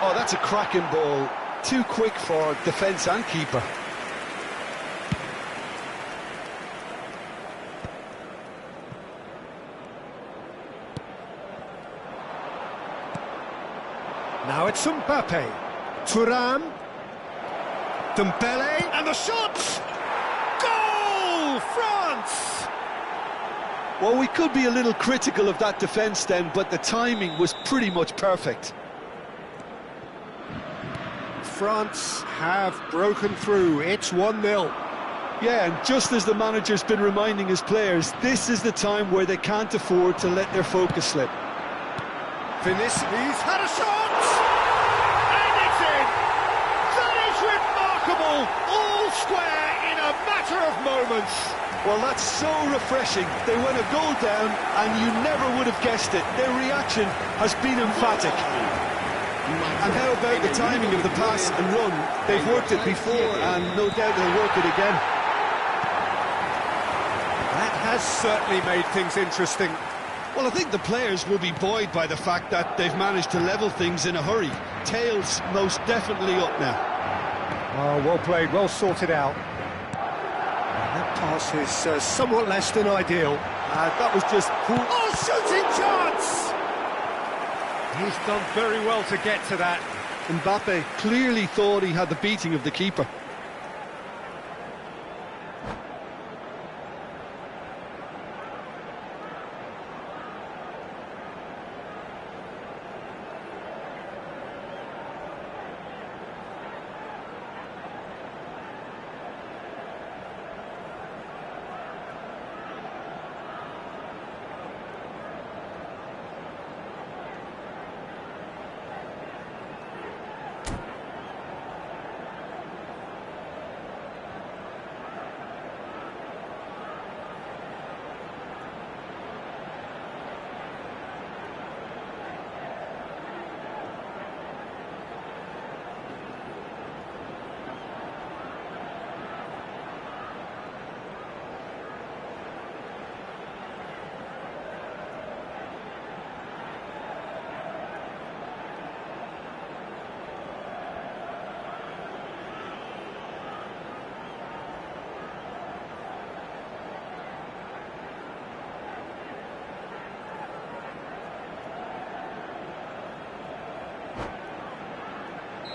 Oh, that's a cracking ball. Too quick for defence and keeper. Now it's Mbappe. Thuram. Dembele. And the shot! Goal! France! Well, we could be a little critical of that defence then, but the timing was pretty much perfect. France have broken through. It's 1-0. Yeah, and just as the manager's been reminding his players, this is the time where they can't afford to let their focus slip. Vinicius, he's had a shot! And it's in! That is remarkable! All square in a matter of moments. Well, that's so refreshing. They went a goal down, and you never would have guessed it. Their reaction has been emphatic. And how about the timing of the pass and run? They've worked it before, and no doubt they'll work it again. That has certainly made things interesting. Well, I think the players will be buoyed by the fact that they've managed to level things in a hurry. Tails most definitely up now. Oh, well played, well sorted out. That pass is somewhat less than ideal. That was just poor. Oh, shooting chance! He's done very well to get to that. Mbappe clearly thought he had the beating of the keeper.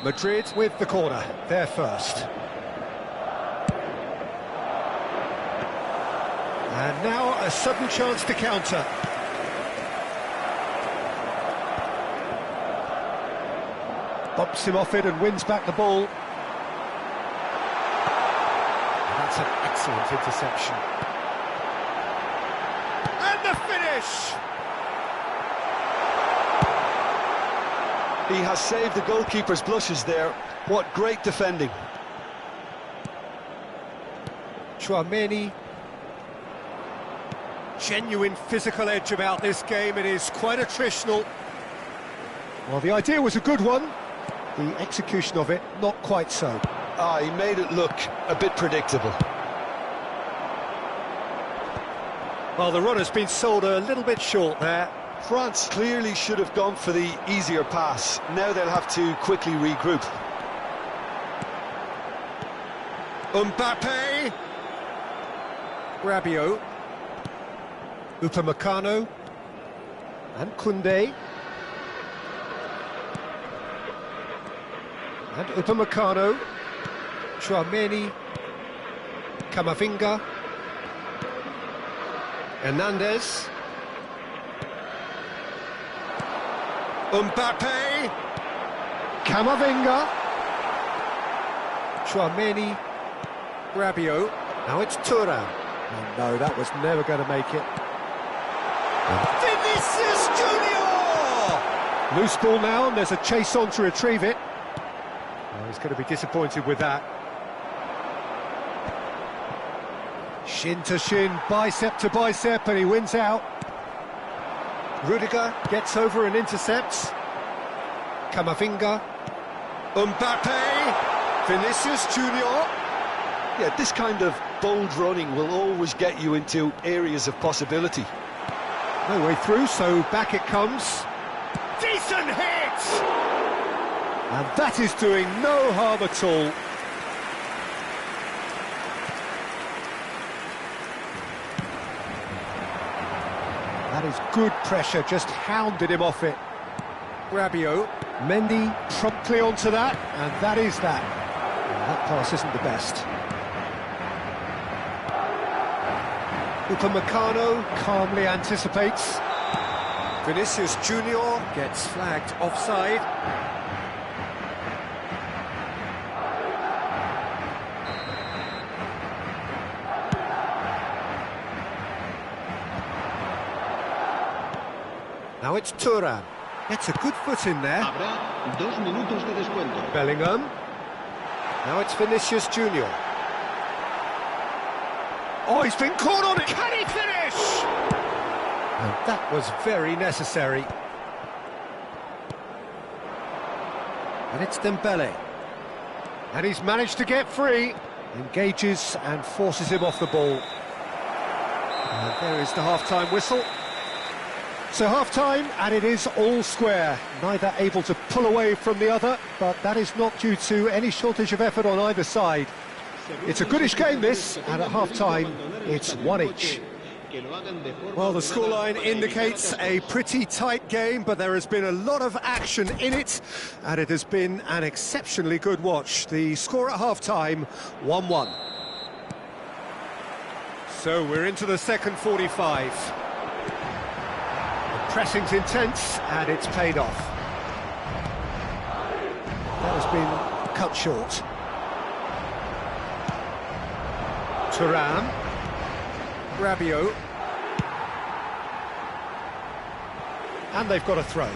Madrid with the corner, they're first. And now a sudden chance to counter. Bumps him off it and wins back the ball. That's an excellent interception. And the finish! He has saved the goalkeeper's blushes there. What great defending. Chouameni. Genuine physical edge about this game. It is quite attritional. Well, the idea was a good one. The execution of it, not quite so. He made it look a bit predictable. Well, the run has been sold a little bit short there. France clearly should have gone for the easier pass. Now they'll have to quickly regroup. Mbappe. Rabiot. Upamecano. And Koundé. And Upamecano. Chouameni. Camavinga. Hernandez. Mbappe. Camavinga. Chouameni. Rabiot. Now it's Thuram. Oh no, that was never going to make it. Vinicius Junior! Loose ball now, and there's a chase on to retrieve it. Oh, he's going to be disappointed with that. Shin to shin, bicep to bicep, and he wins out. Rudiger gets over and intercepts. Camavinga. Mbappe. Vinicius Junior. Yeah, this kind of bold running will always get you into areas of possibility. No way through, so back it comes. Decent hit! And that is doing no harm at all. That is good pressure, just hounded him off it. Rabiot. Mendy promptly onto that, and that is that. Well, that pass isn't the best. Upamecano calmly anticipates. Vinicius Junior gets flagged offside. Now it's Thuram. Gets a good foot in there. Habrá 2 minutos de descuento. Bellingham. Now it's Vinicius Junior. Oh, he's been caught on it. Can he finish? And that was very necessary. And it's Dembele. And he's managed to get free. Engages and forces him off the ball. And there is the half-time whistle. So half-time, and it is all square. Neither able to pull away from the other, but that is not due to any shortage of effort on either side. It's a goodish game, this, and at half-time, it's one each. Well, the scoreline indicates a pretty tight game, but there has been a lot of action in it, and it has been an exceptionally good watch. The score at half-time, 1-1. So we're into the second 45. The pressing's intense, and it's paid off. That has been cut short. Thuram. Rabiot. And they've got a throw.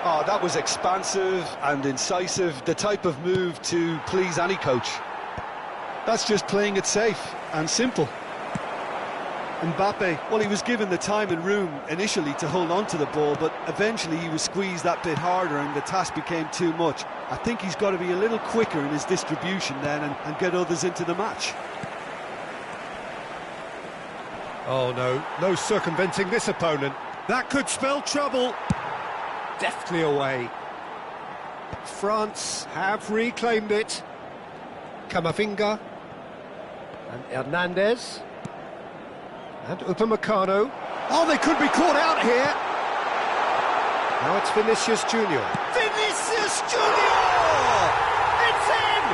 Oh, that was expansive and incisive, the type of move to please any coach. That's just playing it safe and simple. Mbappe, well, he was given the time and room initially to hold on to the ball, but eventually he was squeezed that bit harder and the task became too much. I think he's got to be a little quicker in his distribution then and get others into the match. Oh no, no circumventing this opponent. That could spell trouble. Deftly away. France have reclaimed it. Camavinga and Hernandez and Upamecano. Oh, they could be caught out here. Now it's Vinicius Junior. Vinicius Junior! It's in!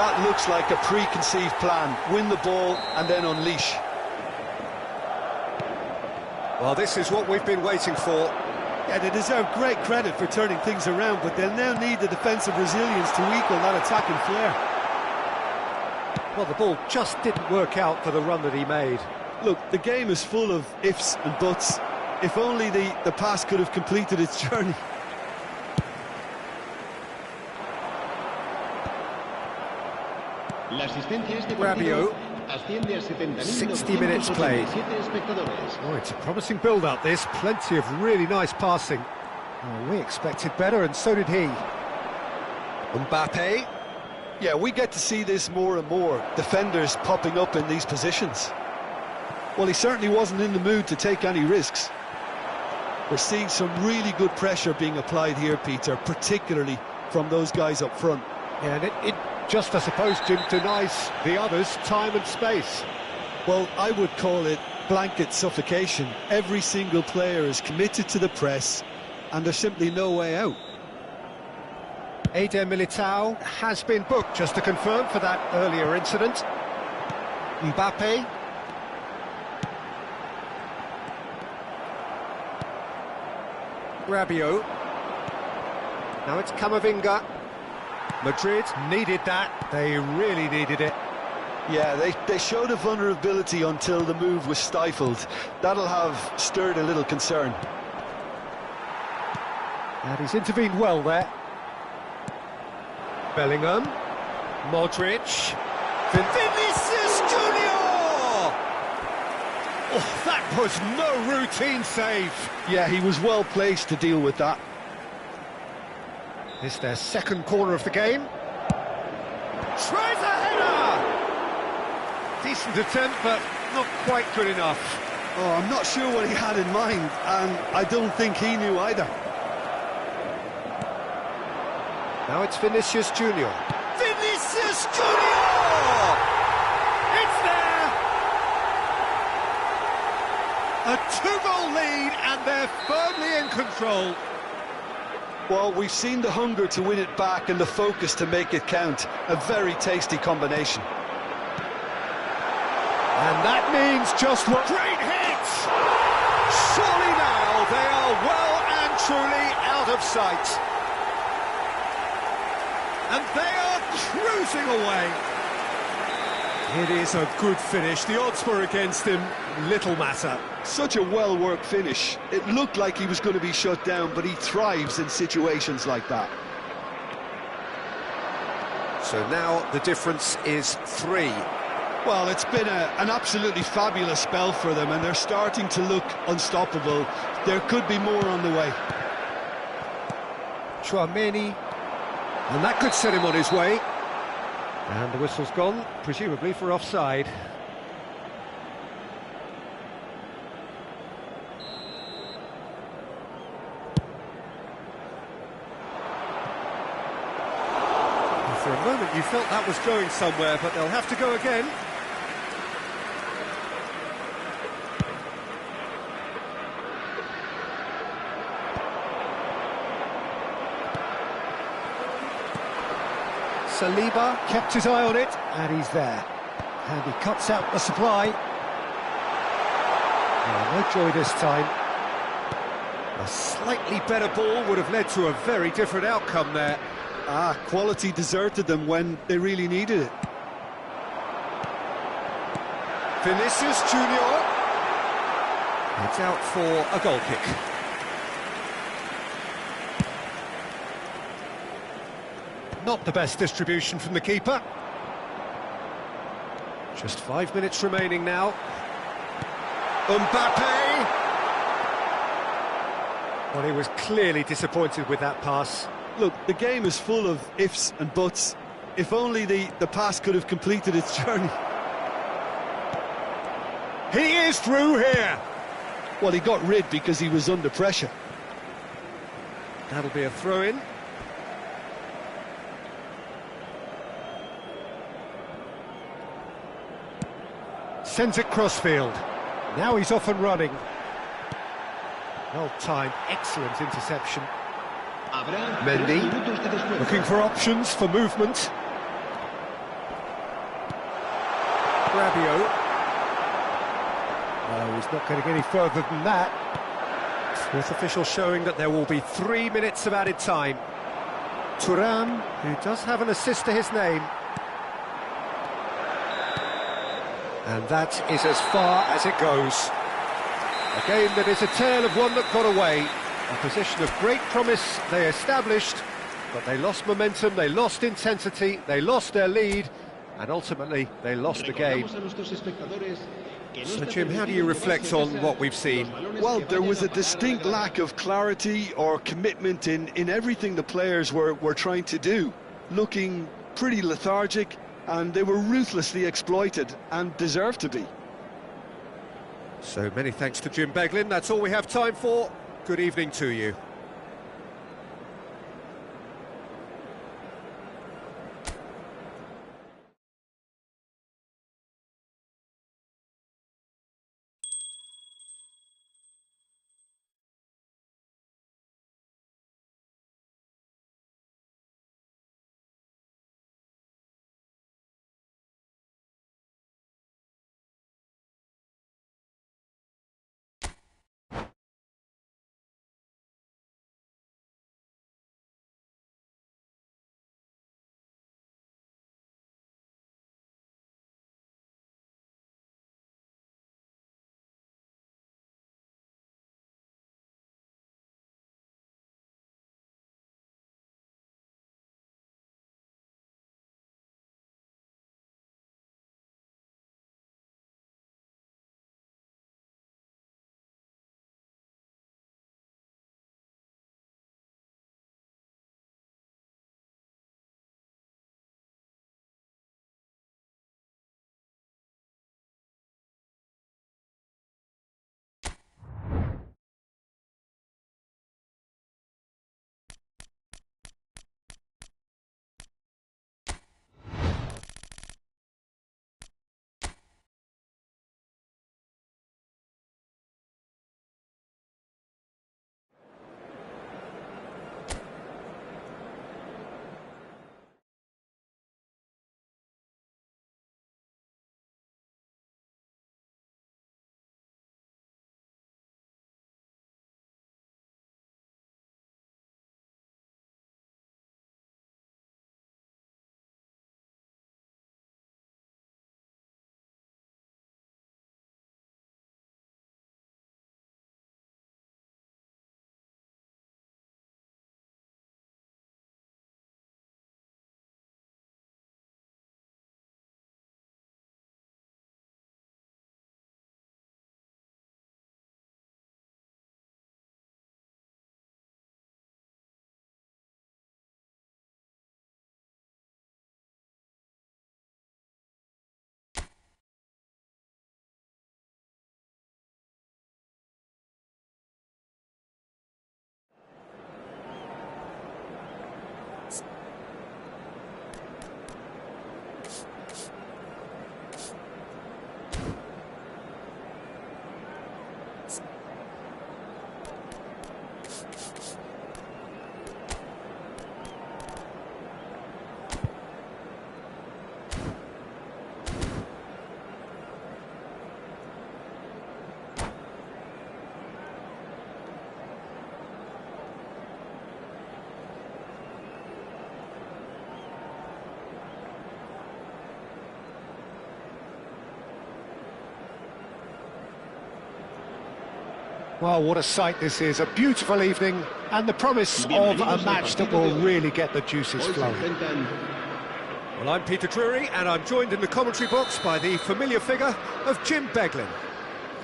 That looks like a preconceived plan. Win the ball and then unleash. Well, this is what we've been waiting for. Yeah, they deserve great credit for turning things around, but they'll now need the defensive resilience to equal that attacking flair. Well, the ball just didn't work out for the run that he made. Look, the game is full of ifs and buts. If only the pass could have completed its journey. Rabiot. 60 minutes played. Oh, it's a promising build-up, this. Plenty of really nice passing. Oh, we expected better, and so did he. Mbappe. Yeah, we get to see this more and more. Defenders popping up in these positions. Well, he certainly wasn't in the mood to take any risks. We're seeing some really good pressure being applied here, Peter, particularly from those guys up front. Yeah, and it just, I suppose, denies the others time and space. Well, I would call it blanket suffocation. Every single player is committed to the press, and there's simply no way out. Eder Militao has been booked, just to confirm, for that earlier incident. Mbappe. Rabiot. Now it's Camavinga. Madrid needed that. They really needed it. Yeah, they showed a vulnerability until the move was stifled. That'll have stirred a little concern. And he's intervened well there. Bellingham. Modric. Vinicius Junior! Oh, that was no routine save. Yeah, he was well placed to deal with that. It's their second corner of the game. Tries a header! Decent attempt, but not quite good enough. Oh, I'm not sure what he had in mind, and I don't think he knew either. Now it's Vinicius Junior. Vinicius Junior! It's there! A 2-goal lead, and they're firmly in control. Well, we've seen the hunger to win it back and the focus to make it count. A very tasty combination. And that means just what... Great hit! Surely now they are well and truly out of sight. And they are cruising away. It is a good finish. The odds were against him. Little matter. Such a well-worked finish. It looked like he was going to be shut down, but he thrives in situations like that. So now the difference is 3. Well, it's been an absolutely fabulous spell for them, and they're starting to look unstoppable. There could be more on the way. Chouameni. And that could set him on his way. And the whistle's gone, presumably for offside. For a moment you felt that was going somewhere, but they'll have to go again. Saliba kept his eye on it, and he's there. And he cuts out the supply. Oh, no joy this time. A slightly better ball would have led to a very different outcome there. Quality deserted them when they really needed it. Vinicius Junior. It's out for a goal kick. Not the best distribution from the keeper. Just 5 minutes remaining now. Mbappe! Well, he was clearly disappointed with that pass. Look, the game is full of ifs and buts. If only the pass could have completed its journey. He is through here! Well, he got rid because he was under pressure. That'll be a throw-in. Sends it crossfield. Now he's off and running. Well timed, excellent interception. Mendy looking for options for movement. Rabiot. No, he's not getting any further than that. Fourth official showing that there will be 3 minutes of added time. Thuram, who does have an assist to his name. And that is as far as it goes. A game that is a tale of one that got away. A position of great promise they established, but they lost momentum, they lost intensity, they lost their lead, and ultimately they lost the game. So Jim, how do you reflect on what we've seen? Well, there was a distinct lack of clarity or commitment in everything the players were trying to do. Looking pretty lethargic, and they were ruthlessly exploited and deserved to be. So many thanks to Jim Beglin. That's all we have time for. Good evening to you. Well, what a sight this is, a beautiful evening, and the promise of a match that will really get the juices flowing. Well, I'm Peter Drury, and I'm joined in the commentary box by the familiar figure of Jim Beglin.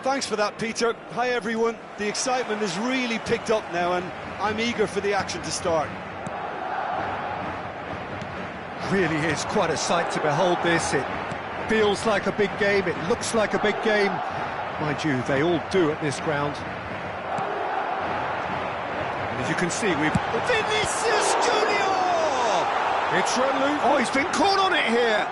Thanks for that, Peter. Hi, everyone. The excitement has really picked up now, and I'm eager for the action to start. Really is quite a sight to behold this. It feels like a big game, it looks like a big game. Mind you, they all do at this ground. And as you can see, we've... Vinicius Junior! It's Relu. Oh, he's been caught on it here.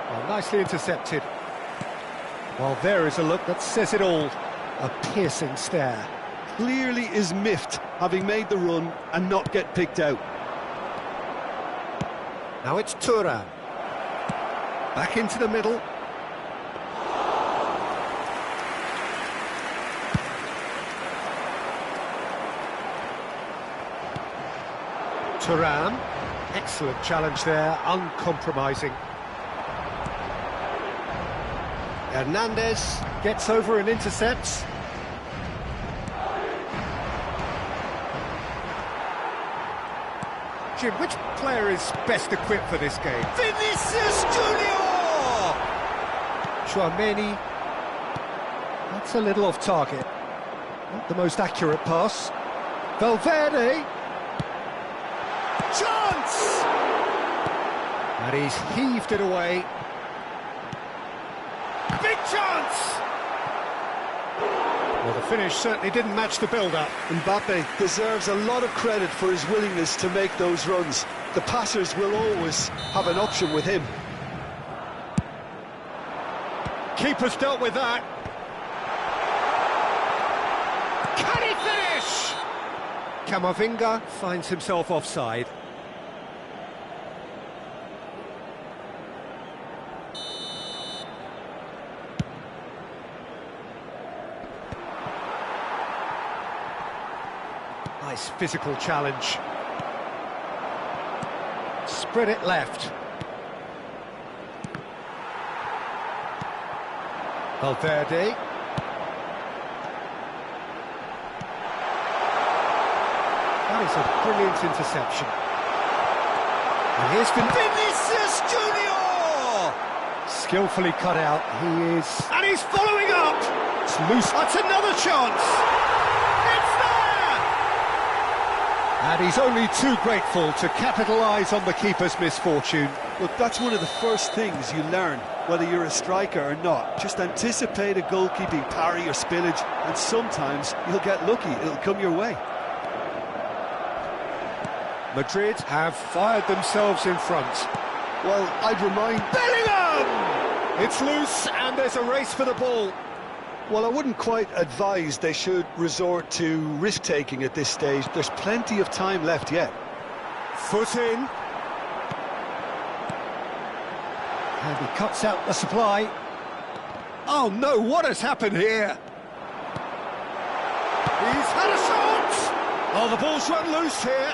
Well, nicely intercepted. Well, there is a look that says it all. A piercing stare. Clearly is miffed, having made the run and not get picked out. Now it's Thuram. Back into the middle. Thuram. Excellent challenge there, uncompromising. Hernandez gets over and intercepts. Jim, which player is best equipped for this game? Vinicius Junior! Chouameni. That's a little off target. Not the most accurate pass. Valverde. Chance! And he's heaved it away. Big chance! Well, the finish certainly didn't match the build-up. Mbappe deserves a lot of credit for his willingness to make those runs. The passers will always have an option with him. Keeper's dealt with that. Can he finish? Camavinga finds himself offside. Nice physical challenge. Spread it left. Valverde. That is a brilliant interception. And here's Vinicius Junior! skillfully cut out. He is... And he's following up! It's loose. That's another chance! And he's only too grateful to capitalise on the keeper's misfortune. Look, that's one of the first things you learn, whether you're a striker or not. Just anticipate a goalkeeping parry or spillage, and sometimes you'll get lucky, it'll come your way. Madrid have fired themselves in front. Well, I'd remind... Bellingham! It's loose, and there's a race for the ball. Well, I wouldn't quite advise they should resort to risk-taking at this stage. There's plenty of time left yet. Foot in. And he cuts out the supply. Oh no, what has happened here? He's had a shot! Oh, the ball's run loose here.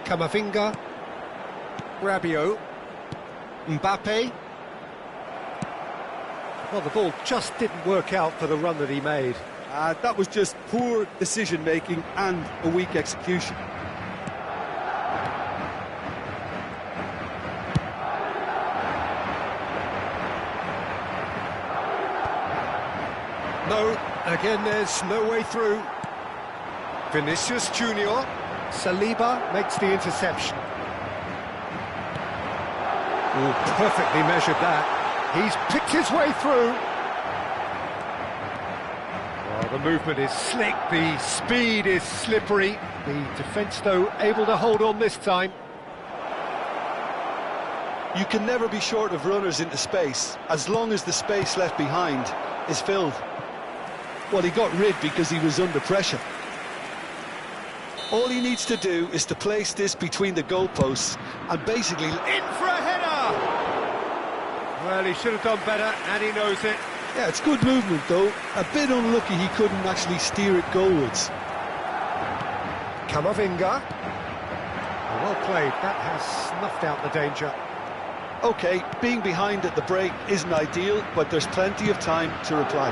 Camavinga. Rabiot. Mbappe. Well, the ball just didn't work out for the run that he made. That was just poor decision-making and a weak execution. No, again there's no way through. Vinicius Junior. Saliba makes the interception. Oh, perfectly measured that. He's picked his way through. Well, the movement is slick, the speed is slippery. The defence, though, able to hold on this time. You can never be short of runners into space, as long as the space left behind is filled. Well, he got rid because he was under pressure. All he needs to do is to place this between the goalposts and basically... In for a header! Well, he should have done better, and he knows it. Yeah, it's good movement, though. A bit unlucky he couldn't actually steer it goalwards. Camavinga. Well played, that has snuffed out the danger. OK, being behind at the break isn't ideal, but there's plenty of time to reply.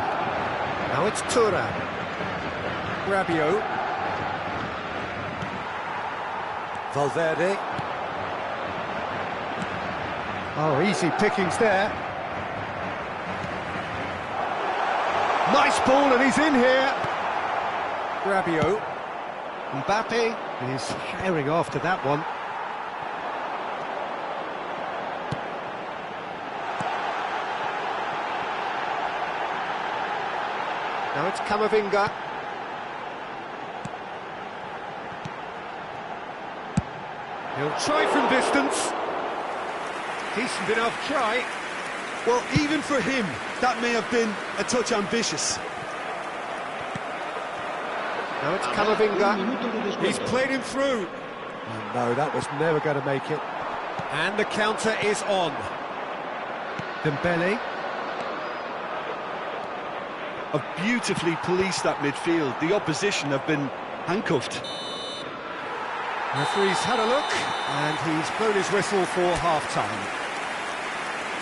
Now it's Thuram. Rabiot. Valverde. Oh, easy pickings there. Nice ball, and he's in here. Rabiot. Mbappe is herring after that one. Now it's Camavinga. He'll try from distance. Decent enough try. Well, even for him, that may have been a touch ambitious. Now it's Camavinga. He's played him through. Oh, no, that was never going to make it. And the counter is on. Dembele. Have beautifully policed that midfield. The opposition have been handcuffed. Referee's had a look, and he's blown his whistle for half-time.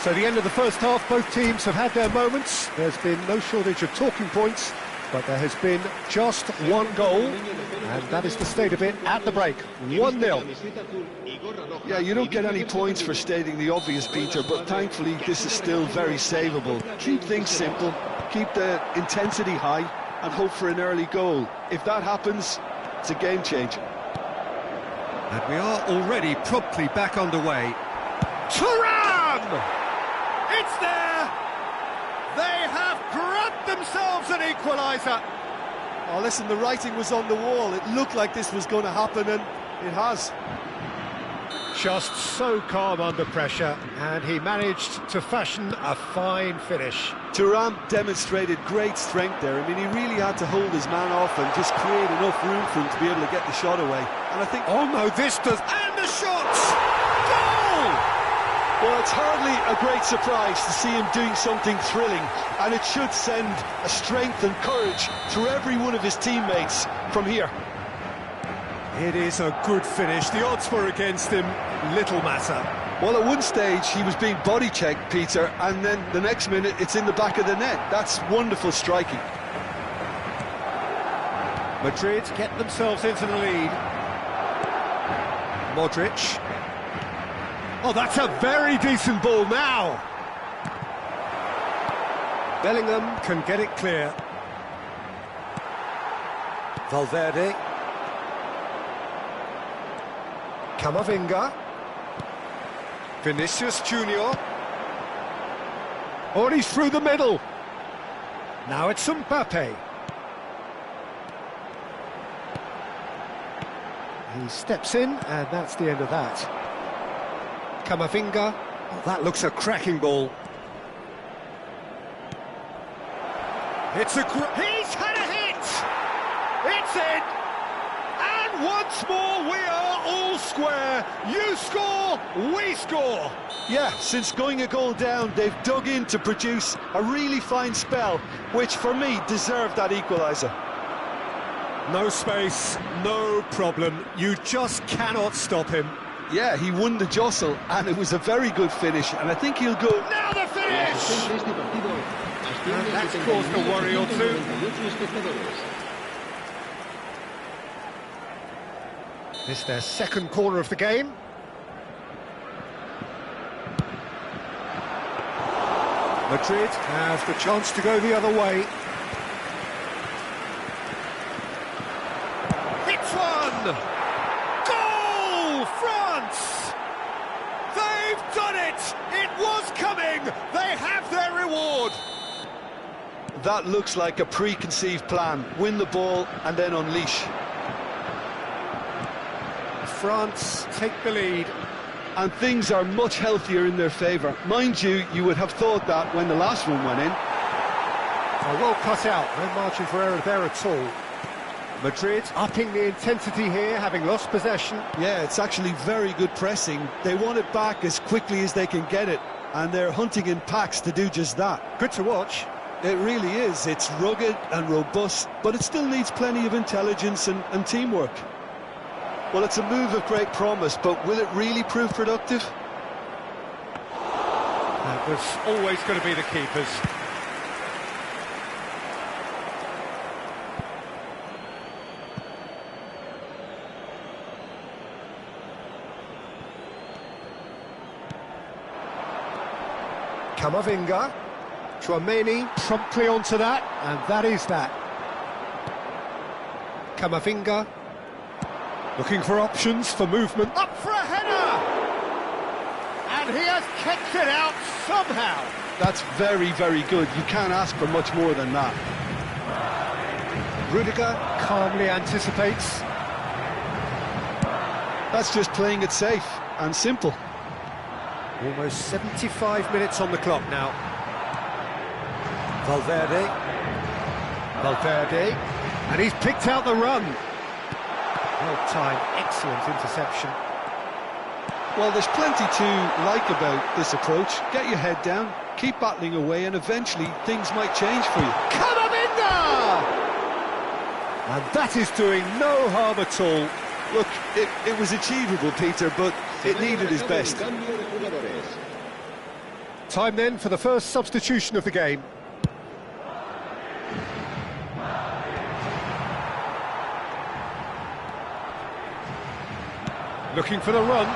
So the end of the first half, both teams have had their moments. There's been no shortage of talking points, but there has been just one goal, and that is the state of it at the break. 1-0. Yeah, you don't get any points for stating the obvious, Peter, but thankfully this is still very savable. Keep things simple, keep the intensity high, and hope for an early goal. If that happens, it's a game changer. And we are already promptly back underway. Thuram! It's there! They have grabbed themselves an equaliser. Oh, listen, the writing was on the wall. It looked like this was going to happen, and it has. Just so calm under pressure, and he managed to fashion a fine finish. Thuram demonstrated great strength there. I mean, he really had to hold his man off and just create enough room for him to be able to get the shot away. And I think... Oh no, this does... And the shot! Goal! Well, it's hardly a great surprise to see him doing something thrilling, and it should send a strength and courage through every one of his teammates from here. It is a good finish. The odds were against him. Little matter. Well, at one stage he was being body-checked, Peter, and then the next minute it's in the back of the net. That's wonderful striking. Madrid get themselves into the lead. Modric. Oh, that's a very decent ball now. Bellingham can get it clear. Valverde. Camavinga. Vinicius Junior. Oh, and he's through the middle. Now it's Mbappe. He steps in, and that's the end of that. Camavinga. Oh, that looks a cracking ball. It's a... He's had a hit! It's in! And once more we are all square. You score, we score. Yeah, since going a goal down, they've dug in to produce a really fine spell, which for me deserved that equaliser. No space, no problem. You just cannot stop him. Yeah, he won the jostle, and it was a very good finish, and I think he'll go... Now the finish! And that's caused a worry or two. This is their second corner of the game. Madrid has the chance to go the other way. It's one! Goal, France! They've done it! It was coming! They have their reward! That looks like a preconceived plan. Win the ball and then unleash. France take the lead. And things are much healthier in their favour. Mind you, you would have thought that when the last one went in. Oh, well cut out, no margin for error there at all. Madrid upping the intensity here, having lost possession. Yeah, it's actually very good pressing. They want it back as quickly as they can get it, and they're hunting in packs to do just that. Good to watch. It really is. It's rugged and robust, but it still needs plenty of intelligence and teamwork. Well, it's a move of great promise, but will it really prove productive? That was always going to be the keeper's. Camavinga, Chouameni promptly onto that, and that is that. Camavinga, looking for options for movement, up for a header! And he has kicked it out somehow. That's very, very good. You can't ask for much more than that. Rudiger calmly anticipates. That's just playing it safe and simple. Almost 75 minutes on the clock now. Valverde, and he's picked out the run. Well timed, excellent interception. Well, there's plenty to like about this approach. Get your head down, keep battling away, and eventually things might change for you. Camavinga! And that is doing no harm at all. Look, it was achievable, Peter, but it needed his best. Time then for the first substitution of the game. Looking for the run.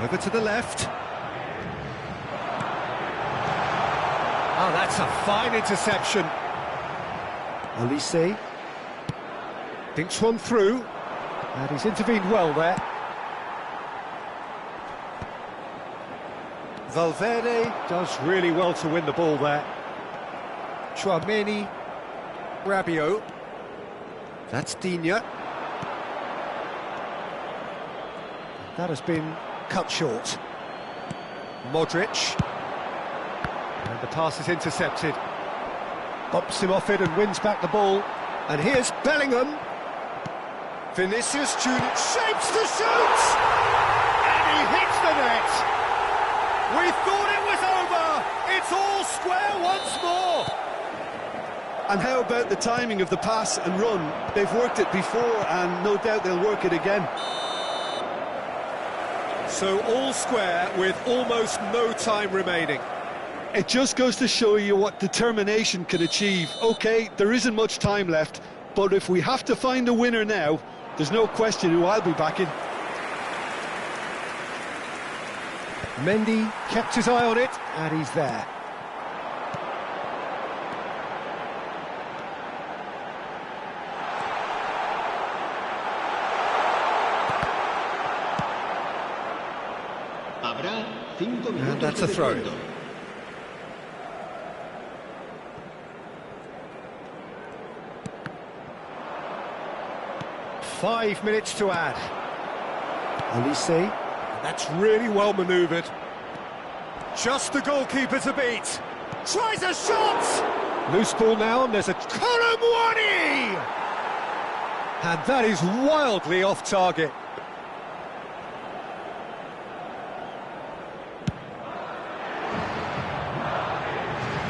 Over to the left. Oh, that's a fine interception. Olise thinks one through, and he's intervened well there. Valverde does really well to win the ball there. Chouameni, Rabiot, that's Digne. That has been cut short. Modric, and the pass is intercepted. Bumps him off it and wins back the ball. And here's Bellingham. Vinicius Junior shapes to shoot! And he hits the net! We thought it was over! It's all square once more! And how about the timing of the pass and run? They've worked it before, and no doubt they'll work it again. So all square with almost no time remaining. It just goes to show you what determination can achieve. OK, there isn't much time left, but if we have to find a winner now, there's no question who I'll be backing. Mendy kept his eye on it, and he's there. And that's a throw. Five minutes to add. Olise, that's really well manoeuvred. Just the goalkeeper to beat. Tries a shot! Loose ball now, and there's a Colomwani! And that is wildly off target.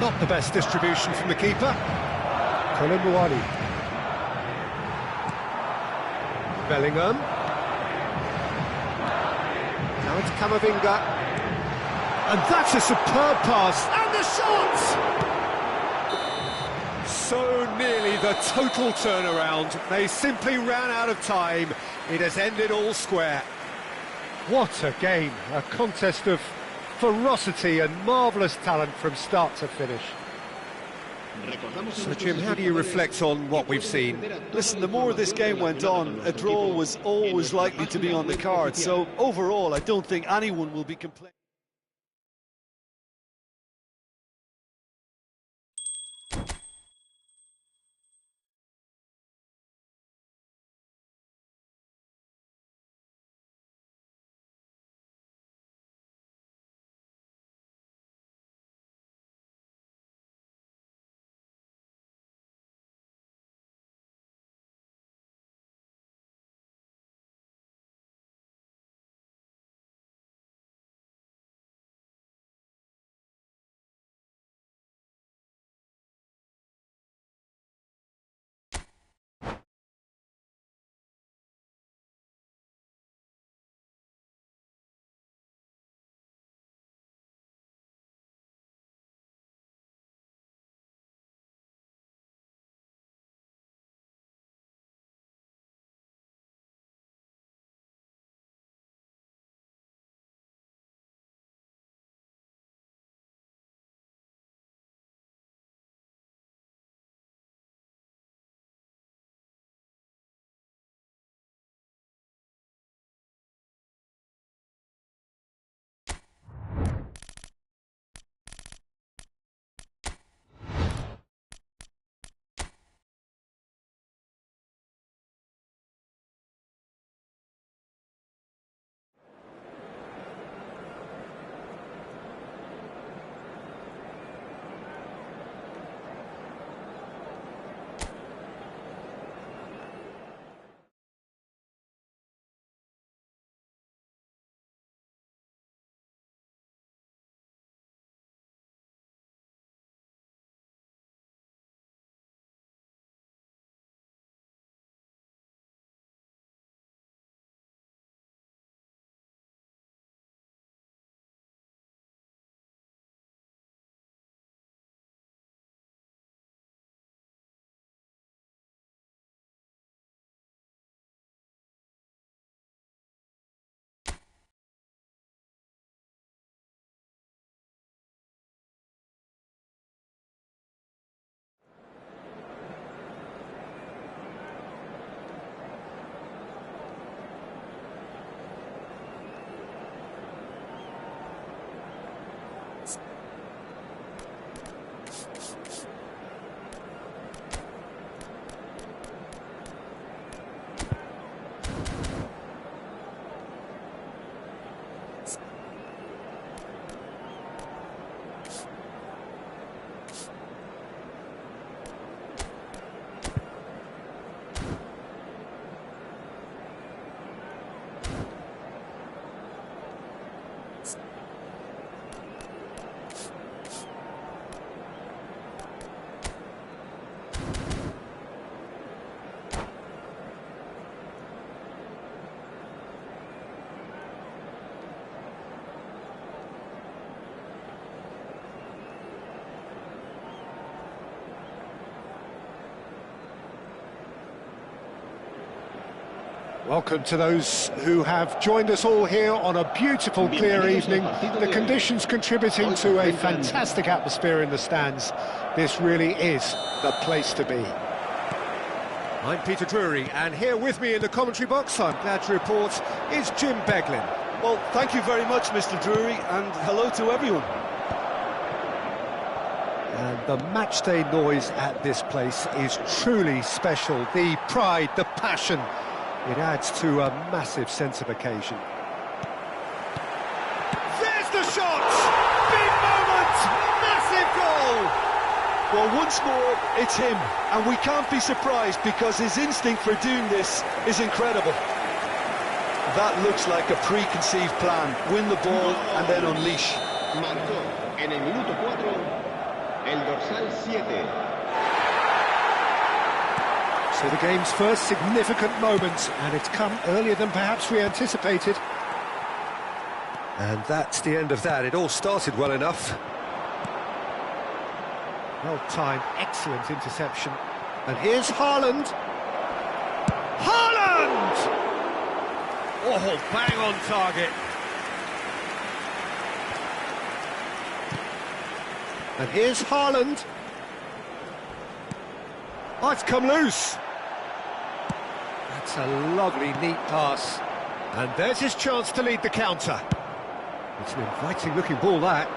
Not the best distribution from the keeper. Colomwani. Bellingham. Now it's Camavinga. And that's a superb pass. And the shot! So nearly the total turnaround. They simply ran out of time. It has ended all square. What a game. A contest of ferocity and marvellous talent from start to finish. So, Jim, how do you reflect on what we've seen? Listen, the more this game went on, a draw was always likely to be on the card. So, overall, I don't think anyone will be complaining. Welcome to those who have joined us all here on a beautiful, clear evening. The conditions contributing to a fantastic atmosphere in the stands. This really is the place to be. I'm Peter Drury, and here with me in the commentary box, I'm glad to report, is Jim Beglin. Well, thank you very much, Mr. Drury, and hello to everyone. And the matchday noise at this place is truly special. The pride, the passion, it adds to a massive sense of occasion. There's the shot! Big moment! Massive goal! Well, once more, it's him, and we can't be surprised because his instinct for doing this is incredible. That looks like a preconceived plan. Win the ball and then unleash. Marcó en el minuto 4 el dorsal 7. So the game's first significant moment, and it's come earlier than perhaps we anticipated. And that's the end of that. It all started well enough. Well-timed, excellent interception. And here's Haaland. Haaland! Oh, bang on target. And here's Haaland. Oh, it's come loose. That's a lovely, neat pass. And there's his chance to lead the counter. It's an inviting-looking ball, that.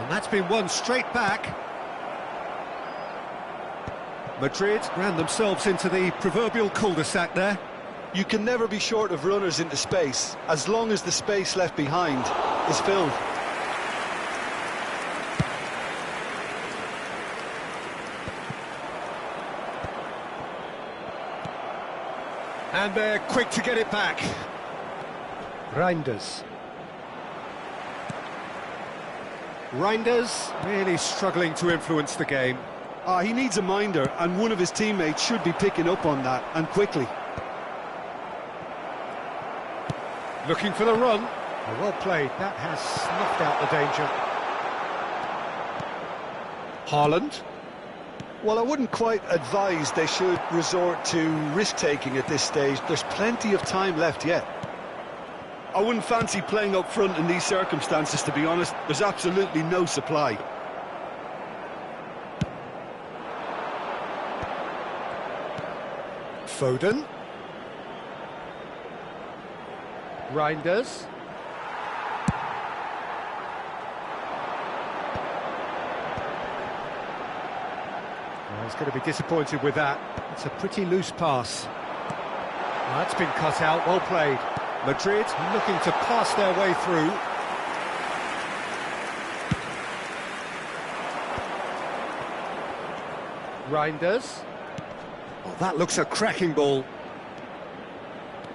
And that's been won straight back. Madrid ran themselves into the proverbial cul-de-sac there. You can never be short of runners into space, as long as the space left behind is filled. And they're quick to get it back. Reinders. Reinders really struggling to influence the game. He needs a minder, and one of his teammates should be picking up on that, and quickly. Looking for the run. Oh, well played. That has snuffed out the danger. Haaland. Well, I wouldn't quite advise they should resort to risk-taking at this stage. There's plenty of time left yet. I wouldn't fancy playing up front in these circumstances, to be honest. There's absolutely no supply. Foden. Reinders. Well, he's going to be disappointed with that. It's a pretty loose pass. Well, that's been cut out, well played. Madrid looking to pass their way through. Reinders. Oh, that looks a cracking ball.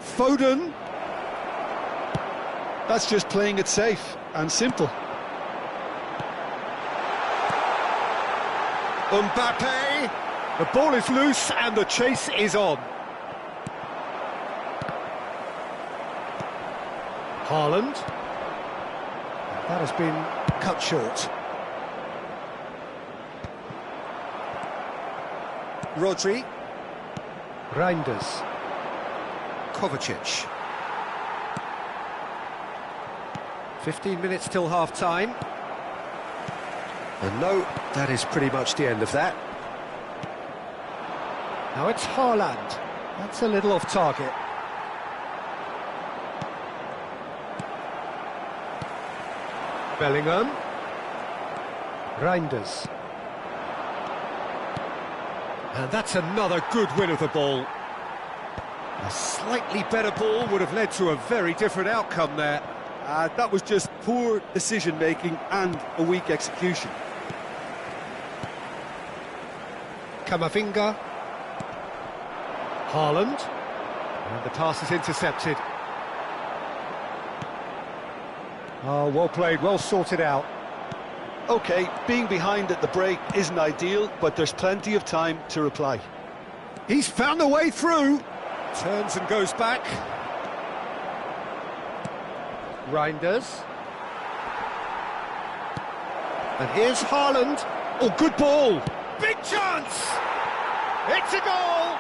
Foden. That's just playing it safe and simple. Mbappe. The ball is loose and the chase is on. Haaland. That has been cut short. Rodri. Reinders. Kovacic. 15 minutes till half-time. And no, that is pretty much the end of that. Now it's Haaland. That's a little off target. Bellingham. Reinders. And that's another good win of the ball. A slightly better ball would have led to a very different outcome there. That was just poor decision-making and a weak execution. Camavinga. Haaland. And the pass is intercepted. Oh, well played, well sorted out. OK, being behind at the break isn't ideal, but there's plenty of time to reply. He's found a way through. Turns and goes back. Reinders. And here's Haaland. Oh, good ball. Big chance! It's a goal!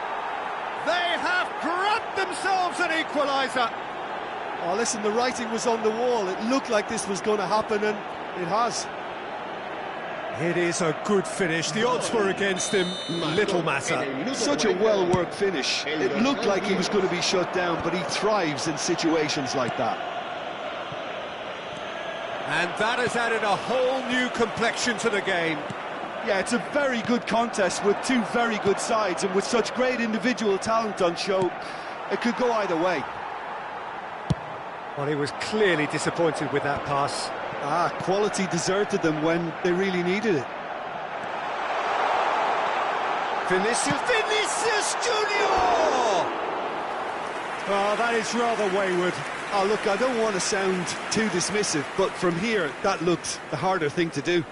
They have grabbed themselves an equaliser. Oh, listen, the writing was on the wall. It looked like this was going to happen, and it has. It is a good finish. The odds were against him. Little matter. Such a well-worked finish. It looked like he was going to be shut down, but he thrives in situations like that. And that has added a whole new complexion to the game. Yeah, it's a very good contest with two very good sides, and with such great individual talent on show, it could go either way. Well, he was clearly disappointed with that pass. Quality deserted them when they really needed it. Vinicius Junior! Oh, that is rather wayward. Oh, look, I don't want to sound too dismissive, but from here, that looked the harder thing to do.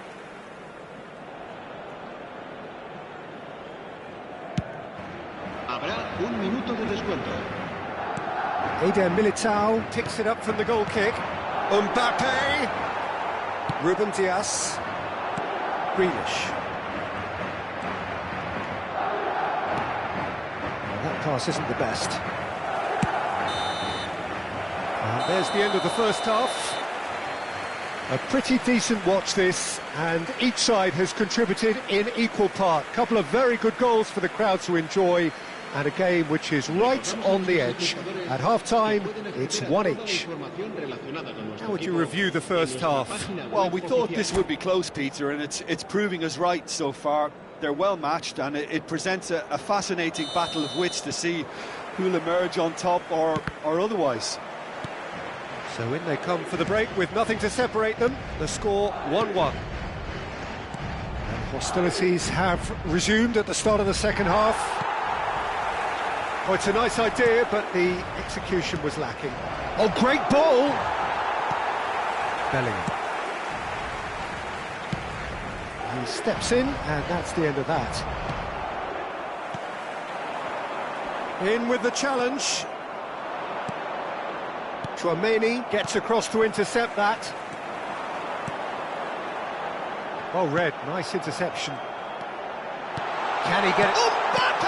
Habrá un minuto de descuento. Eder Militao picks it up from the goal kick. Mbappe. Ruben Dias. Grealish. Well, that pass isn't the best. And there's the end of the first half. A pretty decent watch this, and each side has contributed in equal part. A couple of very good goals for the crowd to enjoy, and a game which is right on the edge. At half-time, it's one each. How would you review the first half? Well, we thought this would be close, Peter, and it's proving us right so far. They're well matched, and it presents a fascinating battle of wits to see who'll emerge on top or otherwise. So in they come for the break with nothing to separate them. The score 1-1. And hostilities have resumed at the start of the second half. Oh, it's a nice idea, but the execution was lacking. Oh, great ball! Bellingham. He steps in, and that's the end of that. In with the challenge. Chouameni gets across to intercept that. Oh, Red, nice interception. Can he get it? Mbappe!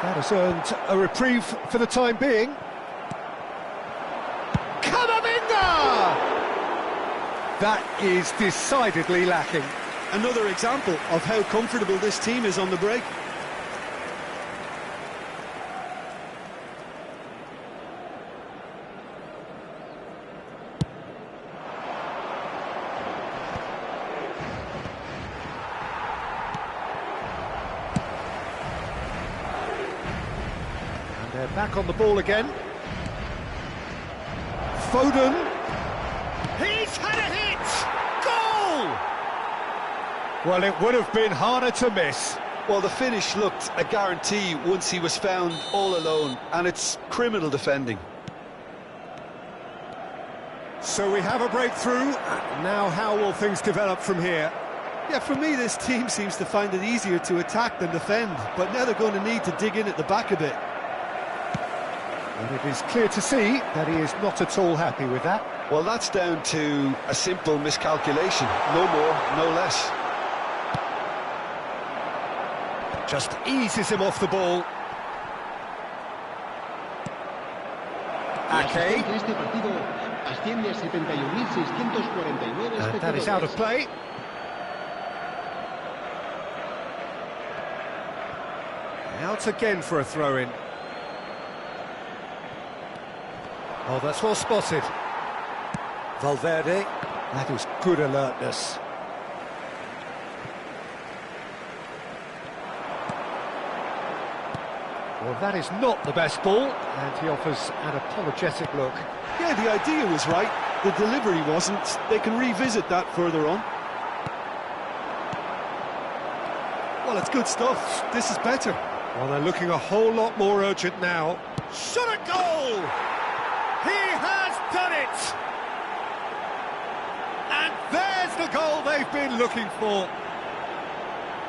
That has earned a reprieve for the time being. Camavinga! That is decidedly lacking. Another example of how comfortable this team is on the break. They're back on the ball again. Foden. He's had a hit! Goal! Well, it would have been harder to miss. Well, the finish looked a guarantee once he was found all alone, and it's criminal defending. So we have a breakthrough. Now how will things develop from here? Yeah, for me, this team seems to find it easier to attack than defend, but now they're going to need to dig in at the back a bit. And it is clear to see that he is not at all happy with that. Well, that's down to a simple miscalculation. No more, no less. Just eases him off the ball. Ake. And that is out of play. Out again for a throw-in. Oh, that's well spotted. Valverde, that is good alertness. Well, that is not the best ball, and he offers an apologetic look. Yeah, the idea was right, the delivery wasn't. They can revisit that further on. Well, it's good stuff. This is better. Well, they're looking a whole lot more urgent now. Shot a goal! He has done it! And there's the goal they've been looking for.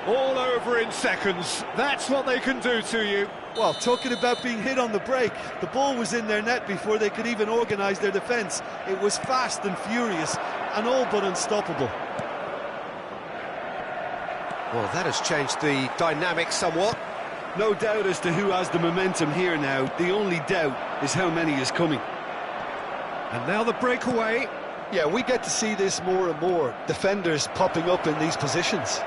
All over in seconds. That's what they can do to you. Well, talking about being hit on the break, the ball was in their net before they could even organise their defence. It was fast and furious and all but unstoppable. Well, that has changed the dynamic somewhat. No doubt as to who has the momentum here now. The only doubt is how many is coming. And now the breakaway. Yeah, we get to see this more and more. Defenders popping up in these positions.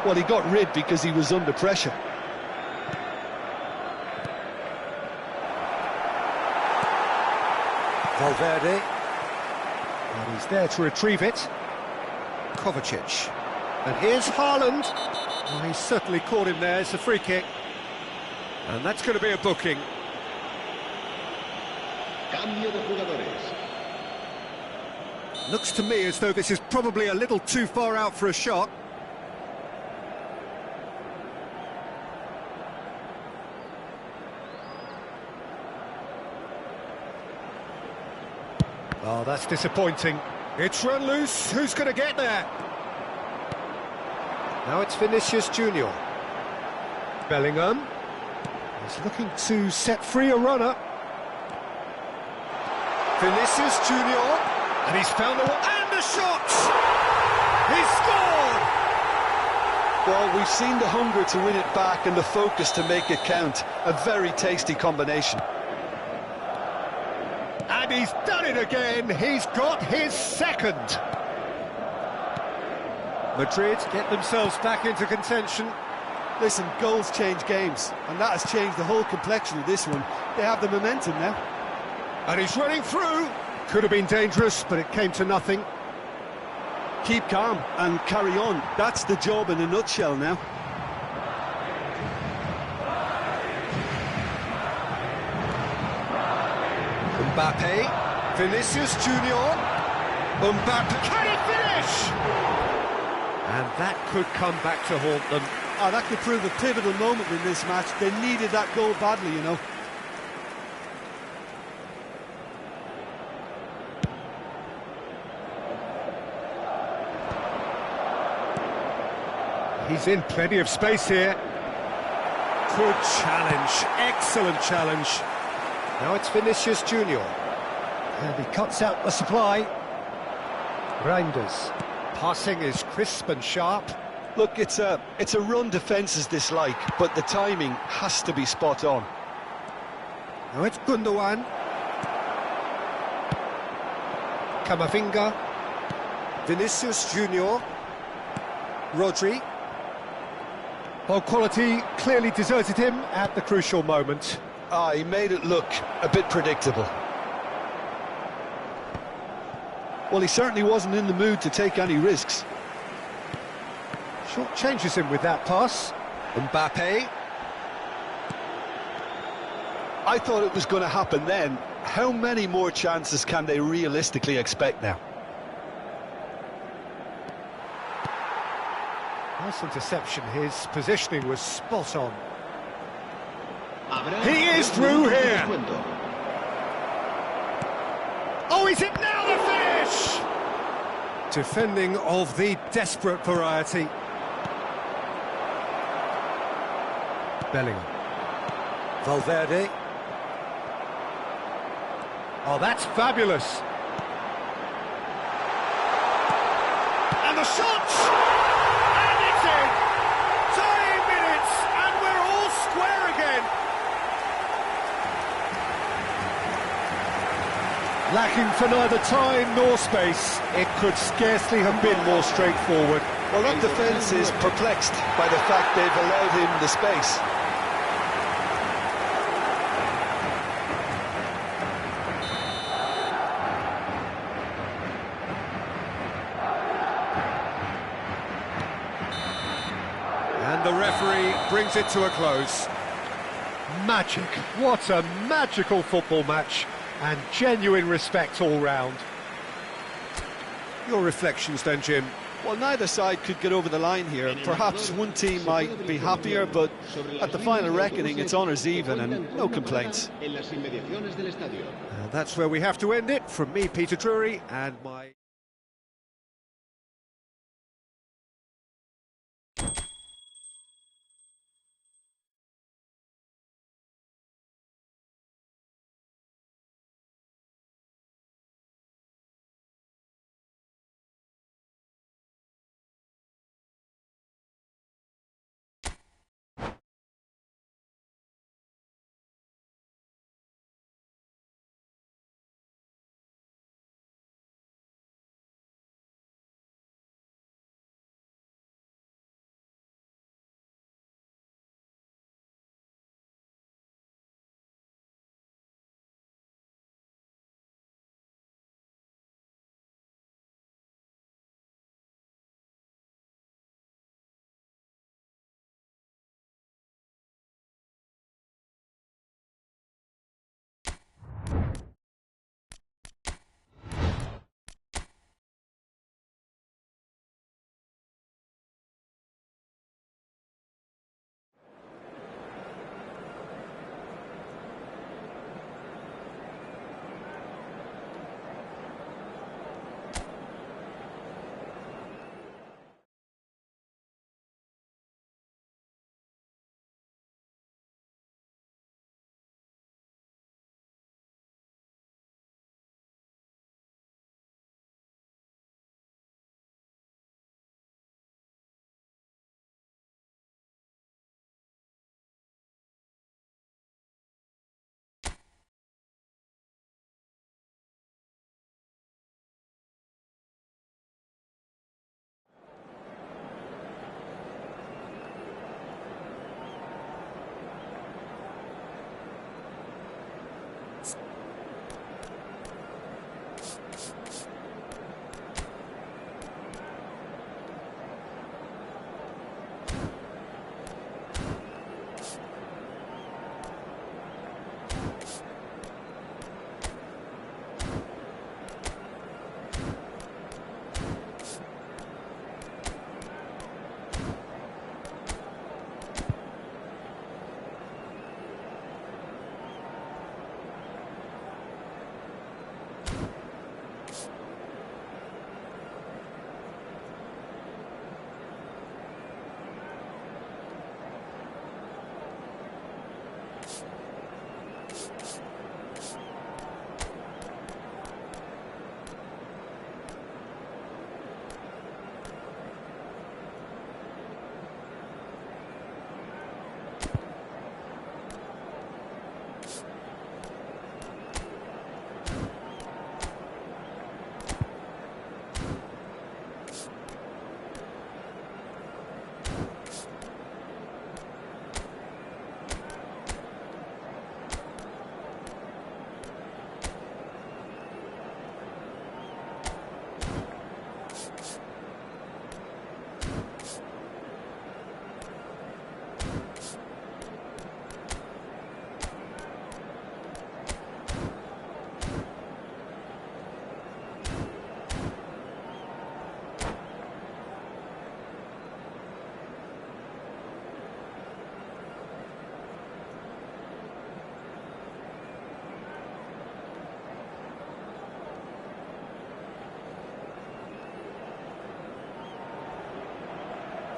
Well, he got rid because he was under pressure. Valverde. And he's there to retrieve it. Kovacic. And here's Haaland. Well, he's certainly caught him there. It's a free kick. And that's going to be a booking. Cambio de jugadores. Looks to me as though this is probably a little too far out for a shot. Oh, that's disappointing. It's run loose. Who's going to get there? Now it's Vinicius Junior. Bellingham. He's looking to set free a runner. Vinicius Junior. And he's found the... And the shot! He's scored! Well, we've seen the hunger to win it back and the focus to make it count. A very tasty combination. And he's done it again. He's got his second. Madrid get themselves back into contention. Listen, goals change games, and that has changed the whole complexion of this one. They have the momentum now. And he's running through. Could have been dangerous, but it came to nothing. Keep calm and carry on. That's the job in a nutshell now. Mbappe, Vinicius Junior, Mbappe, can he finish? And that could come back to haunt them. Oh, that could prove a pivotal moment in this match. They needed that goal badly, you know. He's in plenty of space here. Good challenge, excellent challenge. Now it's Vinicius Junior. And he cuts out the supply. Reinders. Passing is crisp and sharp. Look, it's a run defence's dislike, but the timing has to be spot on. Now it's Gundogan. Camavinga. Vinicius Junior. Rodri. Well, quality clearly deserted him at the crucial moment. Ah, he made it look a bit predictable. Well, he certainly wasn't in the mood to take any risks. Short changes him with that pass. Mbappe. I thought it was going to happen then. How many more chances can they realistically expect now? Nice interception. His positioning was spot on. He is through here. Oh, is it now the finish? Defending of the desperate variety. Bellingham. Valverde. Oh, that's fabulous. And the shot! And it's in! 30 minutes, and we're all square again. Lacking for neither time nor space, it could scarcely have been more straightforward. Well, that defence is perplexed by the fact they've allowed him the space. And the referee brings it to a close. Magic. What a magical football match. And genuine respect all round. Your reflections then, Jim? Well, neither side could get over the line here. Perhaps one team might be happier, but at the final reckoning, it's honours even and no complaints. That's where we have to end it. From me, Peter Drury, and my...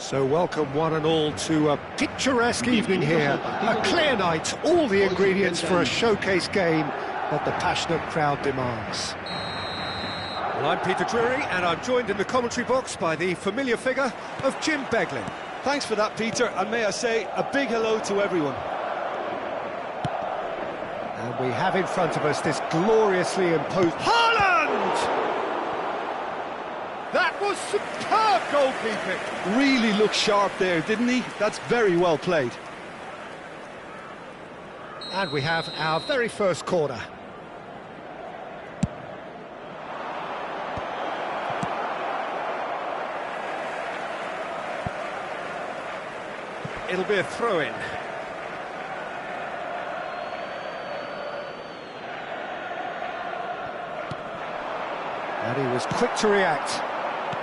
So welcome one and all to a picturesque evening here, a clear night, all the ingredients for a showcase game that the passionate crowd demands. Well, I'm Peter Drury and I'm joined in the commentary box by the familiar figure of Jim Beglin. Thanks for that, Peter, and may I say a big hello to everyone. And we have in front of us this gloriously imposed... Haaland! That was superb goalkeeping! Really looked sharp there, didn't he? That's very well played. And we have our very first corner. It'll be a throw-in. And he was quick to react.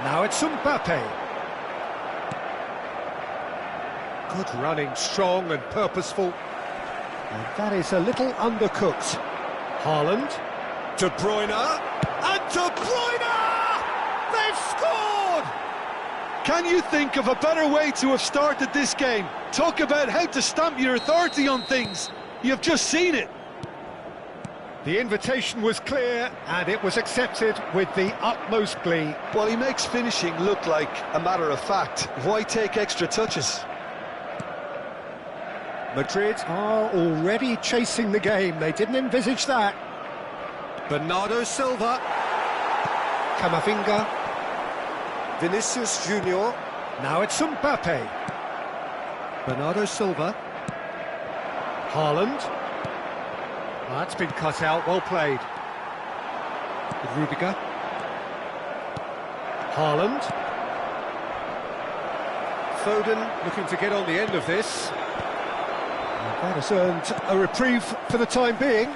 Now it's Mbappe. Good running, strong and purposeful. And that is a little undercooked. Haaland. De Bruyne. And De Bruyne! They've scored! Can you think of a better way to have started this game? Talk about how to stamp your authority on things. You've just seen it. The invitation was clear, and it was accepted with the utmost glee. Well, he makes finishing look like a matter of fact. Why take extra touches? Madrid are already chasing the game. They didn't envisage that. Bernardo Silva. Camavinga. Vinicius Junior. Now it's Mbappe. Bernardo Silva. Haaland. That's been cut out, well played. With Rudiger. Haaland. Foden looking to get on the end of this. And that has earned a reprieve for the time being.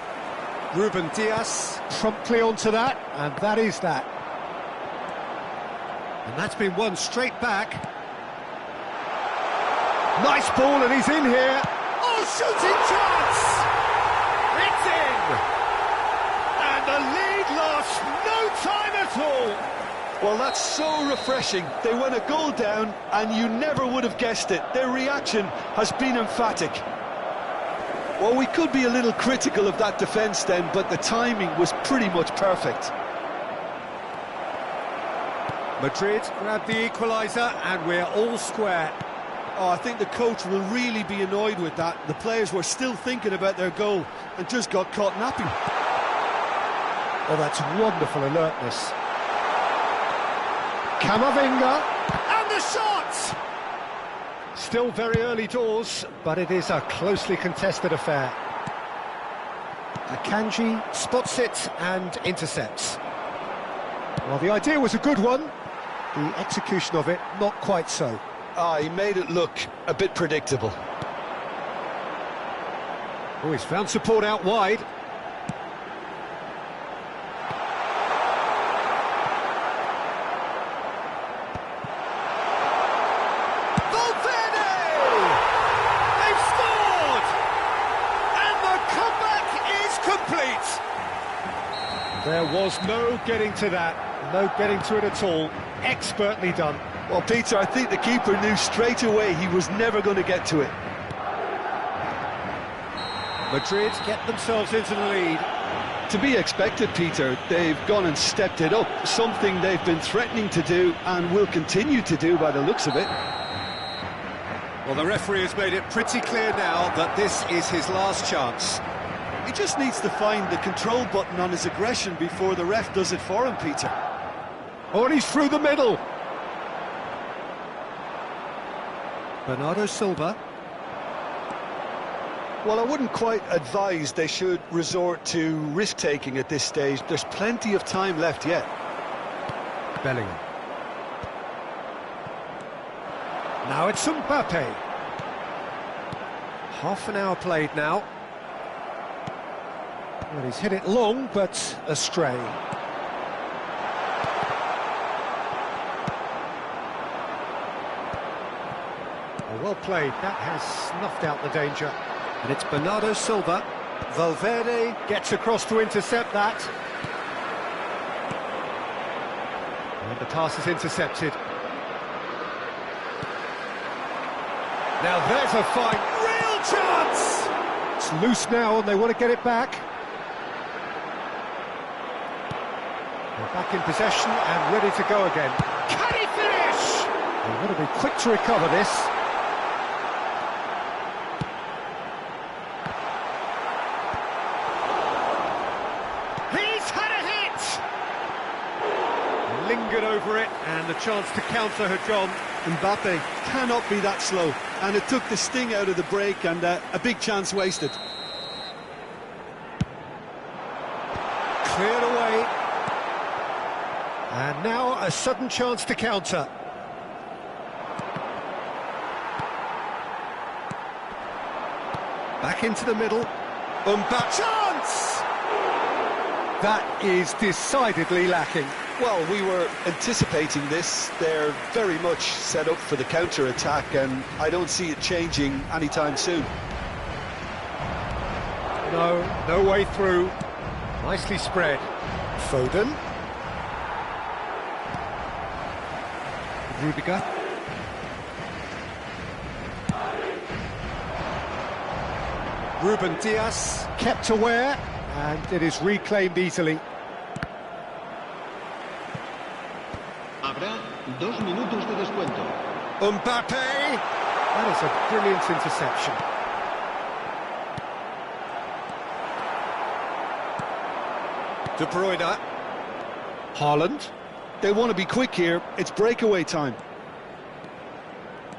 Ruben Dias promptly onto that, and that is that. And that's been won straight back. Nice ball, and he's in here. Oh, shooting chance! It's in! And the lead lost no time at all! Well, that's so refreshing. They went a goal down, and you never would have guessed it. Their reaction has been emphatic. Well, we could be a little critical of that defence then, but the timing was pretty much perfect. Madrid grabbed the equaliser, and we're all square. Oh, I think the coach will really be annoyed with that. The players were still thinking about their goal and just got caught napping. Oh, that's wonderful alertness. Camavinga, and the shot! Still very early doors, but it is a closely contested affair. Akanji spots it and intercepts. Well, the idea was a good one. The execution of it, not quite so. He made it look a bit predictable. Oh, he's found support out wide. Valverde! They've scored! And the comeback is complete! There was no getting to that, no getting to it at all. Expertly done. Well, Peter, I think the keeper knew straight away he was never going to get to it. Madrid get themselves into the lead. To be expected, Peter. They've gone and stepped it up, something they've been threatening to do and will continue to do by the looks of it. Well, the referee has made it pretty clear now that this is his last chance. He just needs to find the control button on his aggression before the ref does it for him, Peter. Oh, and he's through the middle. Bernardo Silva. Well, I wouldn't quite advise they should resort to risk-taking at this stage. There's plenty of time left yet. Bellingham. Now it's Mbappe. Half an hour played now. Well, he's hit it long, but astray. Well played, that has snuffed out the danger. And it's Bernardo Silva. Valverde gets across to intercept that. And the pass is intercepted. Now there's a fine, real chance! It's loose now and they want to get it back. They're back in possession and ready to go again. Can he finish? They've got to be quick to recover this. He's had a hit! Lingered over it and the chance to counter had gone. Mbappe cannot be that slow, and it took the sting out of the break, and a big chance wasted. Cleared away. And now a sudden chance to counter. Back into the middle. Mbappe. Chance! That is decidedly lacking. Well, we were anticipating this. They're very much set up for the counter-attack, and I don't see it changing anytime soon. No way through. Nicely spread. Foden. Rudiger. Ruben Dias kept aware, and it is reclaimed easily. Habrá 2 minutos de descuento. Mbappe! That is a brilliant interception. De Bruyne. Haaland. They want to be quick here. It's breakaway time.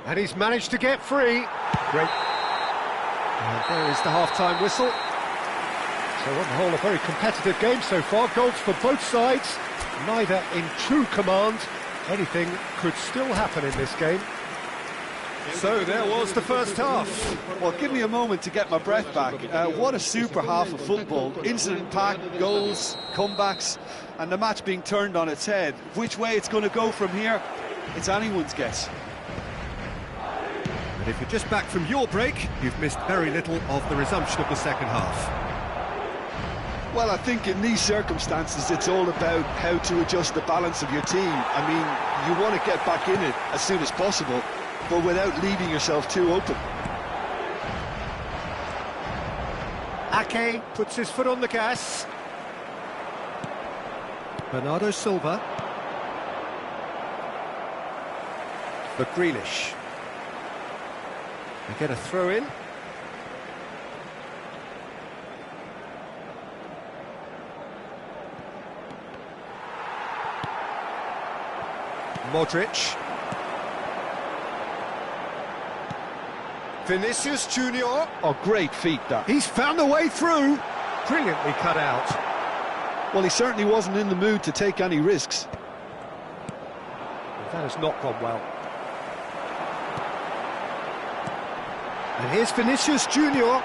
And he's managed to get free. Great. And there is the half-time whistle. So on the whole, a very competitive game so far. Goals for both sides. Neither in true command. Anything could still happen in this game. So there was the first half. Well, give me a moment to get my breath back. What a super half of football. Incident-packed, goals, comebacks, and the match being turned on its head. Which way it's going to go from here, it's anyone's guess. And if you're just back from your break, you've missed very little of the resumption of the second half. Well, I think in these circumstances, it's all about how to adjust the balance of your team. I mean, you want to get back in it as soon as possible, but without leaving yourself too open. Ake puts his foot on the gas. Bernardo Silva. For Grealish. They get a throw in. Modric. Vinicius Junior. Oh, great feat, that. He's found a way through. Brilliantly cut out. Well, he certainly wasn't in the mood to take any risks. That has not gone well. And here's Vinicius Junior.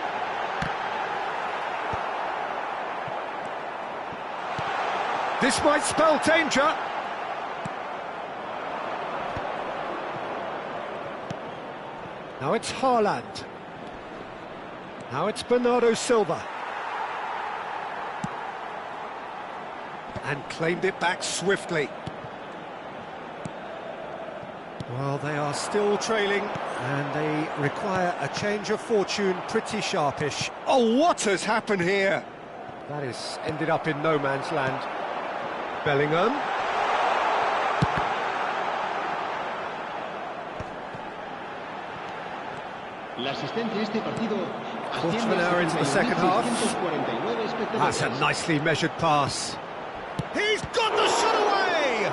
This might spell danger. Now it's Haaland. Now it's Bernardo Silva. And claimed it back swiftly. Well, they are still trailing, and they require a change of fortune pretty sharpish. Oh, what has happened here? That has ended up in no man's land. Bellingham. Quarter of an hour into the second half. That's a nicely measured pass. He's got the shot away!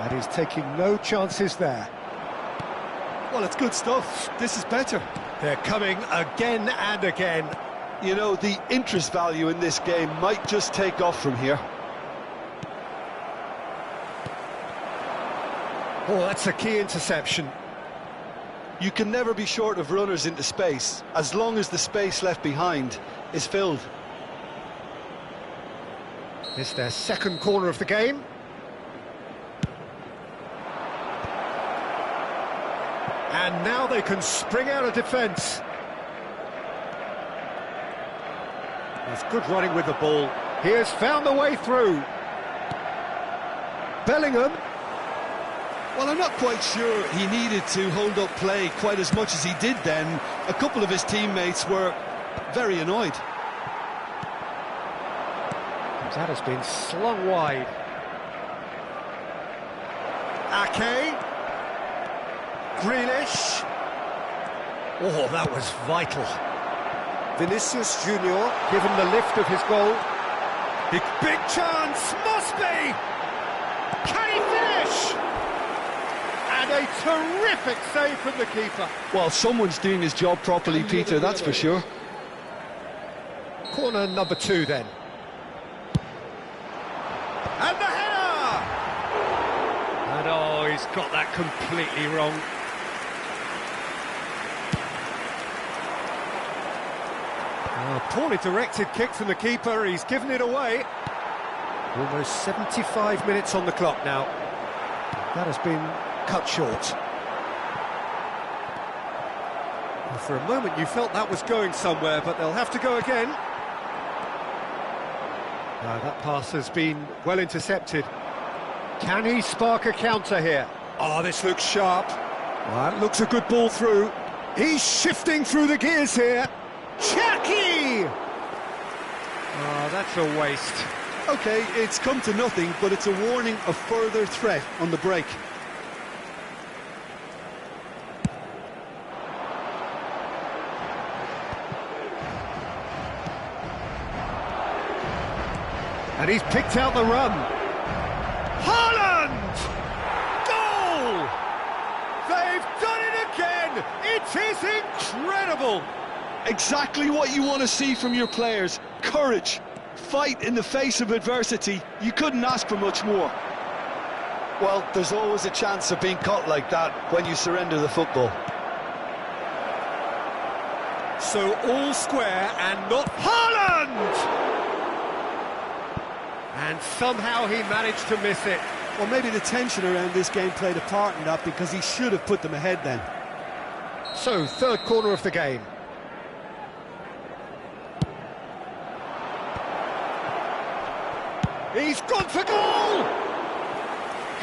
And he's taking no chances there. Well, it's good stuff. This is better. They're coming again and again. You know, the interest value in this game might just take off from here. Oh, that's a key interception. You can never be short of runners into space, as long as the space left behind is filled. It's their second corner of the game. And now they can spring out of defence. There's good running with the ball. He has found the way through. Bellingham. Well, I'm not quite sure he needed to hold up play quite as much as he did then. A couple of his teammates were very annoyed. That has been slung wide. Ake. Grealish. Oh, that was vital. Vinicius Junior given the lift of his goal. Big chance, must be! Can he finish? And a terrific save from the keeper. Well, someone's doing his job properly, Peter, that's for sure. Corner number 2 then. And the header! And oh, he's got that completely wrong. Poorly directed kick from the keeper, he's given it away. Almost 75 minutes on the clock now. That has been cut short. Well, for a moment you felt that was going somewhere, but they'll have to go again. That pass has been well intercepted. Can he spark a counter here? Oh, this looks sharp. That looks a good ball through. He's shifting through the gears here. Chucky! Oh, that's a waste. OK, it's come to nothing, but it's a warning of further threat on the break. And he's picked out the run. Haaland! Goal! They've done it again! It is incredible! Exactly what you want to see from your players. Courage, fight in the face of adversity. You couldn't ask for much more. Well, there's always a chance of being caught like that when you surrender the football. So all square and not Haaland! And somehow he managed to miss it. Well, maybe the tension around this game played a part in that, because he should have put them ahead then. So, third corner of the game. He's gone for goal!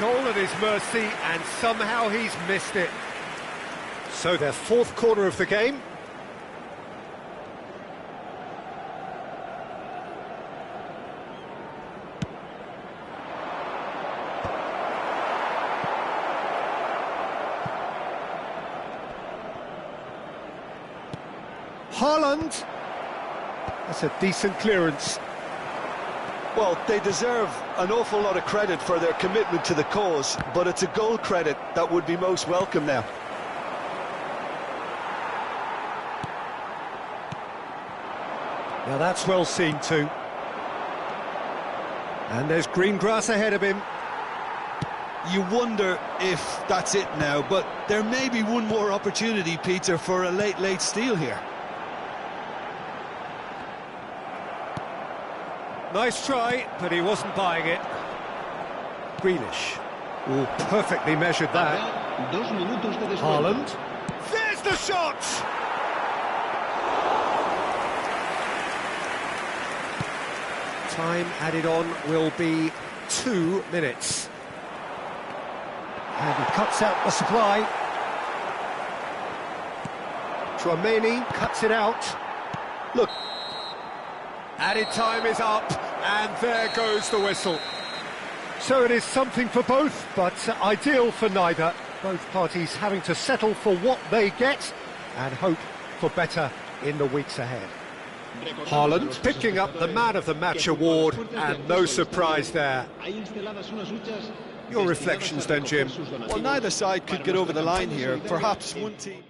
Goal at his mercy, and somehow he's missed it. So their fourth corner of the game. Haaland. That's a decent clearance. Well, they deserve an awful lot of credit for their commitment to the cause, but it's a goal credit that would be most welcome now. Now that's well seen too. And there's green grass ahead of him. You wonder if that's it now, but there may be one more opportunity, Peter, for a late steal here. Nice try, but he wasn't buying it. Grealish. Oh, perfectly measured that. Haaland. There's the shot! Time added on will be 2 minutes. And he cuts out the supply. Chouameni cuts it out. Look. Added time is up, and there goes the whistle. So it is something for both, but ideal for neither. Both parties having to settle for what they get and hope for better in the weeks ahead. Haaland picking up the Man of the Match award, and no surprise there. Your reflections then, Jim? Well, neither side could get over the line here. Perhaps one team...